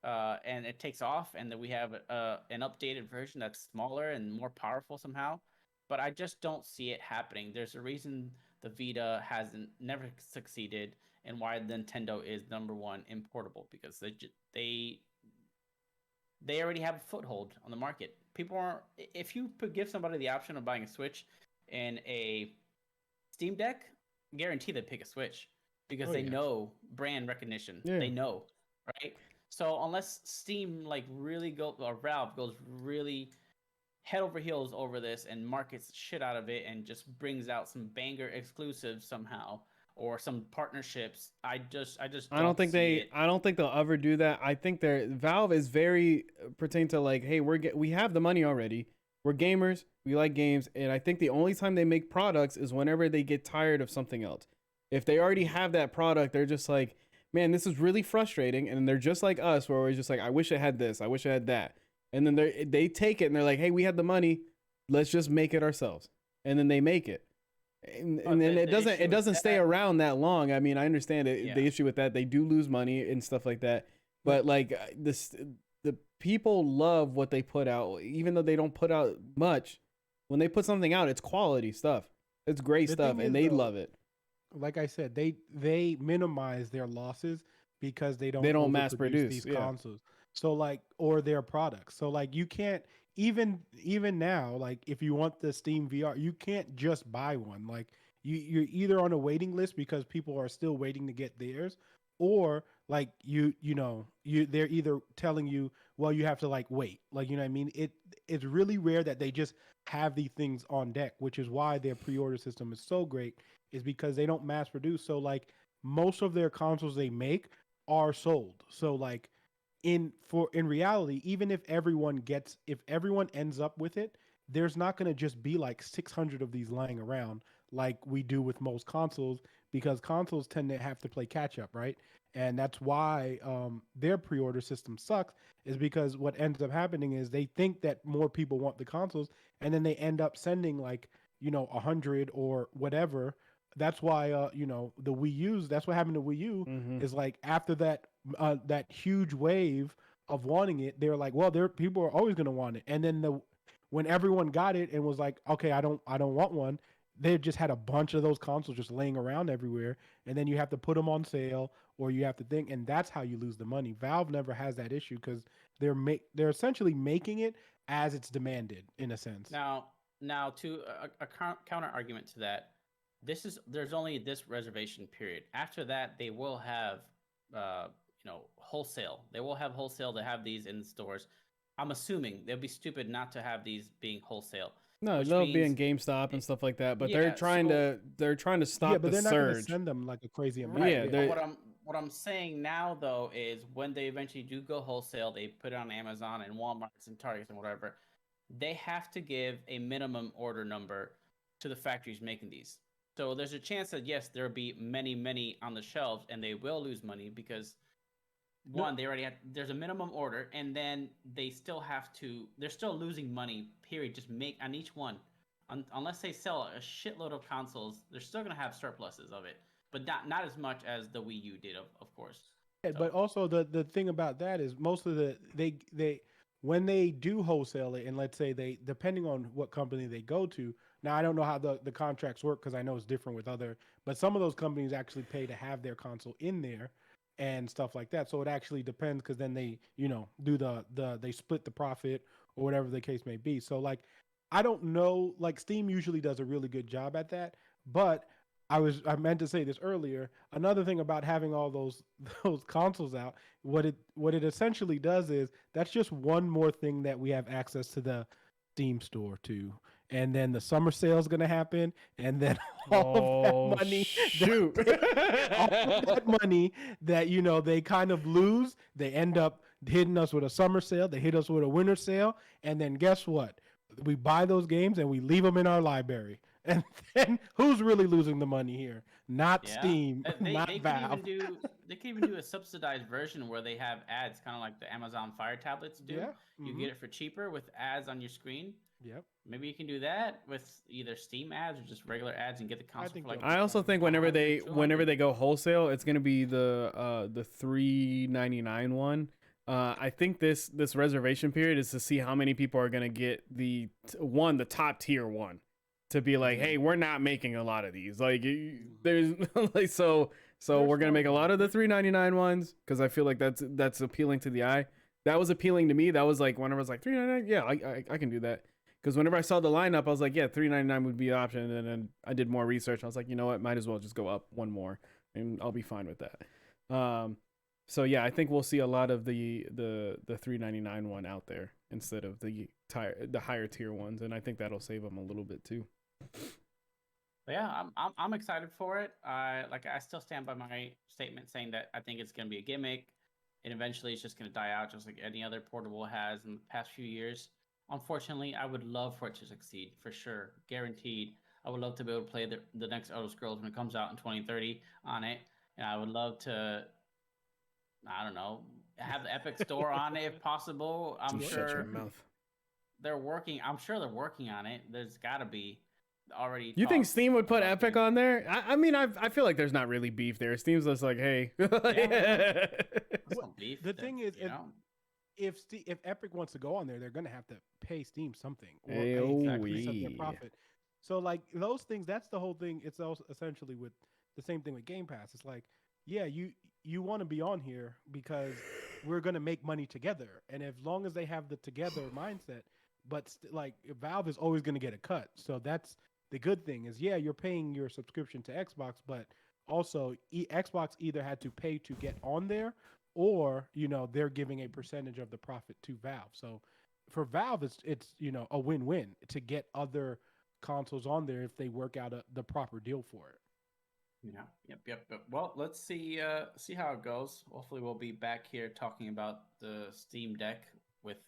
A: and it takes off, and then we have an updated version that's smaller and more powerful somehow. But I just don't see it happening. There's a reason the Vita hasn't never succeeded, and why Nintendo is #1 in portable, because they already have a foothold on the market. People aren't. If you give somebody the option of buying a Switch and a Steam Deck, guarantee they pick a Switch, because they know brand recognition.
B: Yeah.
A: They know, right? So unless Steam or Valve goes really head over heels over this and markets shit out of it and just brings out some banger exclusives somehow, or some partnerships, I just
B: I don't think
A: see it.
B: I don't think they'll ever do that. I think Valve is very pertain to like, hey, we have the money already. We're gamers. We like games, and I think the only time they make products is whenever they get tired of something else. If they already have that product, they're just like, man, this is really frustrating, and they're just like us, where we're just like, I wish I had this, I wish I had that, and then they take it and they're like, hey, we have the money, let's just make it ourselves, and then they make it. And then it doesn't stay around that long. I mean, I understand it.
A: Yeah.
B: The issue with that, they do lose money and stuff like that. But like the people love what they put out, even though they don't put out much. When they put something out, it's quality stuff. It's great stuff, and they love it.
C: Like I said, they minimize their losses because they don't
B: mass produce
C: these consoles. So like, or their products. So like, you can't even now, like if you want the Steam VR, you can't just buy one. Like you're either on a waiting list because people are still waiting to get theirs, or like they're either telling you, well, you have to like wait. Like, you know what I mean? It's really rare that they just have these things on deck, which is why their pre-order system is so great, is because they don't mass produce. So like most of their consoles they make are sold. So like in reality, even if everyone ends up with it, there's not going to just be like 600 of these lying around like we do with most consoles, because consoles tend to have to play catch up, right? And that's why their pre-order system sucks, is because what ends up happening is they think that more people want the consoles, and then they end up sending like 100 or whatever. That's why the Wii U's, that's what happened to Wii U, is like after that huge wave of wanting it, they're like, well, people are always going to want it. And then when everyone got it and was like, okay, I don't want one, they just had a bunch of those consoles just laying around everywhere, and then you have to put them on sale, or you have to think, and that's how you lose the money. Valve never has that issue because they're essentially making it as it's demanded in a sense.
A: Now to a counter argument to that, there's only this reservation period. After that, they will have wholesale. They will have wholesale to have these in stores. I'm assuming they'll be stupid not to have these being wholesale.
B: No, they'll be in GameStop and stuff like that, but they're trying to stop
C: but
B: the
C: they're not
B: surge.
C: going to send them like a crazy amount.
A: Right. Yeah. What I'm saying now though is when they eventually do go wholesale, they put it on Amazon and Walmart's and Targets and whatever. They have to give a minimum order number to the factories making these. So there's a chance that yes, there'll be many on the shelves, and they will lose money because they already have. There's a minimum order, and then they're still losing money. Period. Just make on each one, unless they sell a shitload of consoles, they're still gonna have surpluses of it, but not as much as the Wii U did, of course.
C: Yeah, but also the thing about that is most of they when they do wholesale it, and let's say they, depending on what company they go to. Now I don't know how the contracts work because I know it's different with but some of those companies actually pay to have their console in there and stuff like that. So it actually depends because then they do they split the profit or whatever the case may be. So like I don't know, like Steam usually does a really good job at that, but I meant to say this earlier. Another thing about having all those consoles out, what it essentially does is that's just one more thing that we have access to the Steam store to. And then the summer sale is going to happen, and then all of that money, all of that money that they kind of lose, they end up hitting us with a summer sale. They hit us with a winter sale, and then guess what? We buy those games and we leave them in our library. And then who's really losing the money here? Not Steam, not Valve.
A: They can even do a subsidized version where they have ads, kind of like the Amazon Fire tablets do. Yeah. Mm-hmm. You get it for cheaper with ads on your screen.
C: Yep.
A: Maybe you can do that with either Steam ads or just regular ads and get the console for like.
B: I also think whenever they go wholesale, it's gonna be the $3.99 one. I think this reservation period is to see how many people are gonna get the top tier one. To be like, hey, we're not making a lot of these. Like, there's like so we're gonna make a lot of the $3.99 ones because I feel like that's appealing to the eye. That was appealing to me. That was like whenever I was like $3.99, yeah, I can do that. Because whenever I saw the lineup, I was like, yeah, $3.99 would be an option. And then I did more research. I was like, you know what, might as well just go up one more, and I'll be fine with that. So yeah, I think we'll see a lot of the $3.99 one out there instead of the higher tier ones, and I think that'll save them a little bit too.
A: But yeah, I'm excited for it. I still stand by my statement saying that I think it's gonna be a gimmick, and eventually it's just gonna die out, just like any other portable has in the past few years. Unfortunately, I would love for it to succeed for sure, guaranteed. I would love to be able to play the next Elder Scrolls when it comes out in 2030 on it, and I would love to, I don't know, have the Epic Store on it if possible. I'm sure they're working on it. There's got to be already.
B: You think Steam would put Epic on there? I mean, I feel like there's not really beef there. Steam's just like, hey.
A: Beef.
C: The thing is, if Epic wants to go on there, they're going to have to pay Steam something or increase up their profit. So like those things, that's the whole thing. It's also essentially with the same thing with Game Pass. It's like, yeah, you want to be on here because we're going to make money together. And as long as they have the together mindset, but like Valve is always going to get a cut. So that's the good thing is, yeah, you're paying your subscription to Xbox, but also Xbox either had to pay to get on there or, they're giving a percentage of the profit to Valve. So for Valve, it's a win-win to get other consoles on there if they work out the proper deal for it.
A: Yeah. Yep. Well, let's see how it goes. Hopefully we'll be back here talking about the Steam Deck with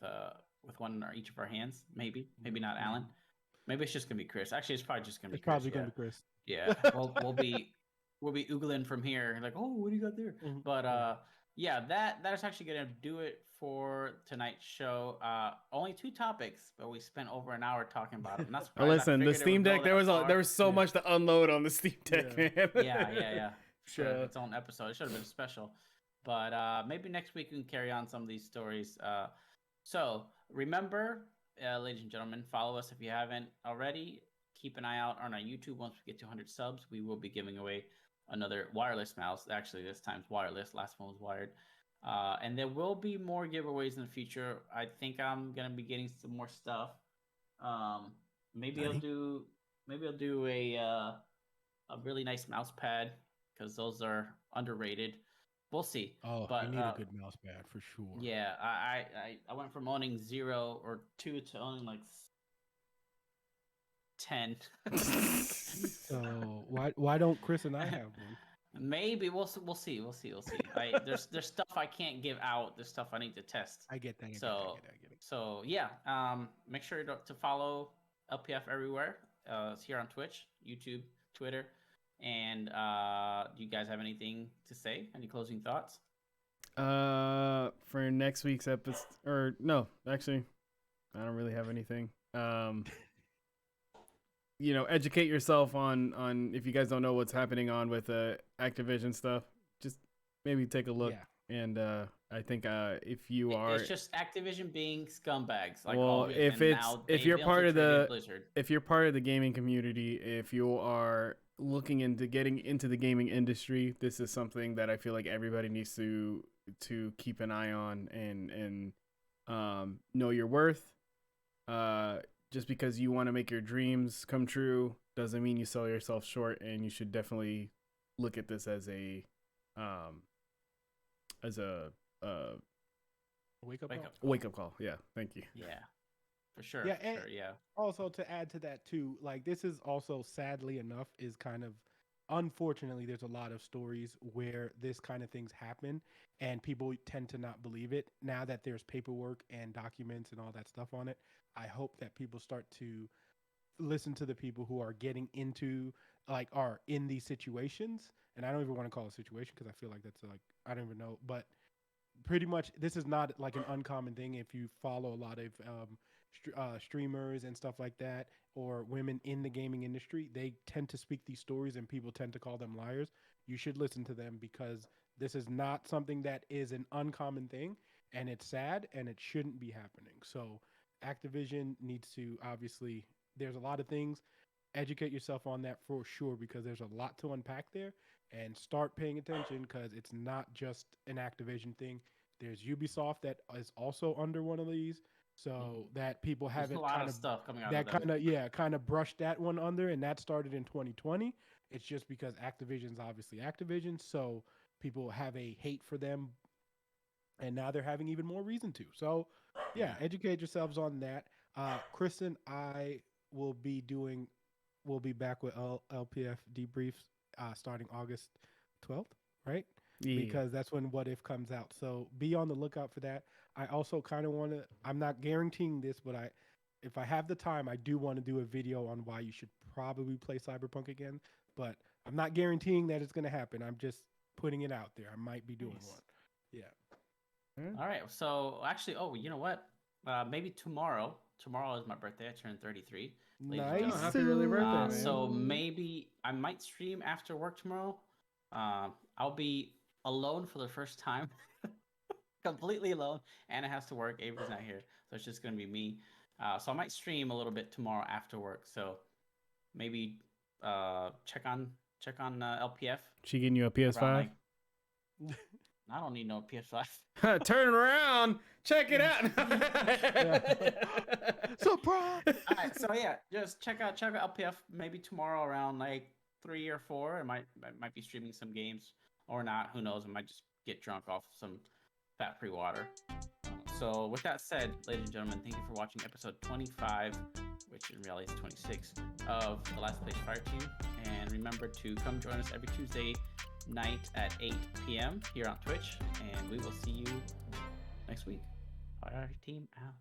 A: one in each of our hands. Maybe not Alan. Maybe it's just gonna be Chris. Actually, it's probably just gonna be.
C: It's probably gonna be Chris.
A: Yeah. We'll be oogling from here. Like, oh, what do you got there? Mm-hmm. But yeah, that is actually gonna do it for tonight's show. Only 2 topics, but we spent over an hour talking about them. That's
B: listen, the Steam Deck. There was so much to unload on the Steam Deck, man.
A: Yeah. Sure, its own episode. It should have been special, but maybe next week we can carry on some of these stories. So remember, ladies and gentlemen, follow us if you haven't already. Keep an eye out on our YouTube. Once we get to 100 subs, we will be giving away another wireless mouse. Actually, this time's wireless. Last one was wired. And there will be more giveaways in the future. I think I'm gonna be getting some more stuff. Maybe
C: Honey?
A: I'll do a really nice mouse pad because those are underrated. We'll see.
C: Oh,
A: But
C: you need a good mouse pad for sure.
A: yeah, I went from owning 0 or 2 to owning like 10.
C: So why don't Chris and I have one?
A: Maybe we'll see. There's stuff I can't give out. There's stuff I need to test.
C: I get that.
A: So
C: I get it.
A: so yeah. Make sure to follow LPF everywhere. It's here on Twitch, YouTube, Twitter, and do you guys have anything to say? Any closing thoughts?
B: For next week's episode, or no, actually, I don't really have anything. Educate yourself on if you guys don't know what's happening on with Activision stuff, just maybe take a look.
C: Yeah.
B: And I think if you are,
A: it's just Activision being scumbags. Like
B: well,
A: always.
B: if you're part of the gaming community, if you are looking into getting into the gaming industry, this is something that I feel like everybody needs to keep an eye on and know your worth. Just because you want to make your dreams come true doesn't mean you sell yourself short, and you should definitely look at this as a wake up call. Yeah, thank you.
A: Yeah, for sure.
C: Yeah,
A: for sure, yeah.
C: Also, to add to that too, like this is also sadly enough is kind of unfortunately there's a lot of stories where this kind of things happen and people tend to not believe it. Now that there's paperwork and documents and all that stuff on it, I hope that people start to listen to the people who are getting into are in these situations. And I don't even want to call it a situation because I feel like that's I don't even know, but pretty much this is not like an uncommon thing. If you follow a lot of streamers and stuff like that, or women in the gaming industry, they tend to speak these stories and people tend to call them liars. You should listen to them because this is not something that is an uncommon thing, and it's sad and it shouldn't be happening. So Activision needs to, obviously, there's a lot of things. Educate yourself on that for sure, because there's a lot to unpack there, and start paying attention because it's not just an Activision thing. There's Ubisoft that is also under one of these, so that people haven't
A: There's a lot of stuff coming out
C: that
A: of them.
C: kind of brushed that one under, and that started in 2020. It's just because Activision's obviously Activision, so people have a hate for them, and now they're having even more reason to. So yeah, educate yourselves on that. Chris and I will be back with LPF debriefs starting August 12th, right?
B: Yeah.
C: Because that's when What If comes out. So be on the lookout for that. I also kind of want to, I'm not guaranteeing this, but if I have the time, I do want to do a video on why you should probably play Cyberpunk again. But I'm not guaranteeing that it's going to happen. I'm just putting it out there. I might be doing one. Yeah.
A: All right. So actually, you know what? Maybe tomorrow. Tomorrow is my birthday. I turn 33.
C: Nice.
B: Happy early birthday, man.
A: So maybe I might stream after work tomorrow. I'll be alone for the first time. Completely alone. Anna has to work. Avery's not here. So it's just going to be me. So I might stream a little bit tomorrow after work. So maybe check on LPF.
B: She getting you a PS5?
A: I don't need no PS5.
B: Turn around. Check it out.
C: Surprise.
A: All right, so yeah, just check out LPF maybe tomorrow around like 3 or 4. I might be streaming some games or not. Who knows? I might just get drunk off some fat-free water. So with that said, ladies and gentlemen, thank you for watching episode 25, which in reality is 26, of the Last Place Fire Team. And remember to come join us every Tuesday night at 8 p.m. here on Twitch, and we will see you next week. Fire Team out.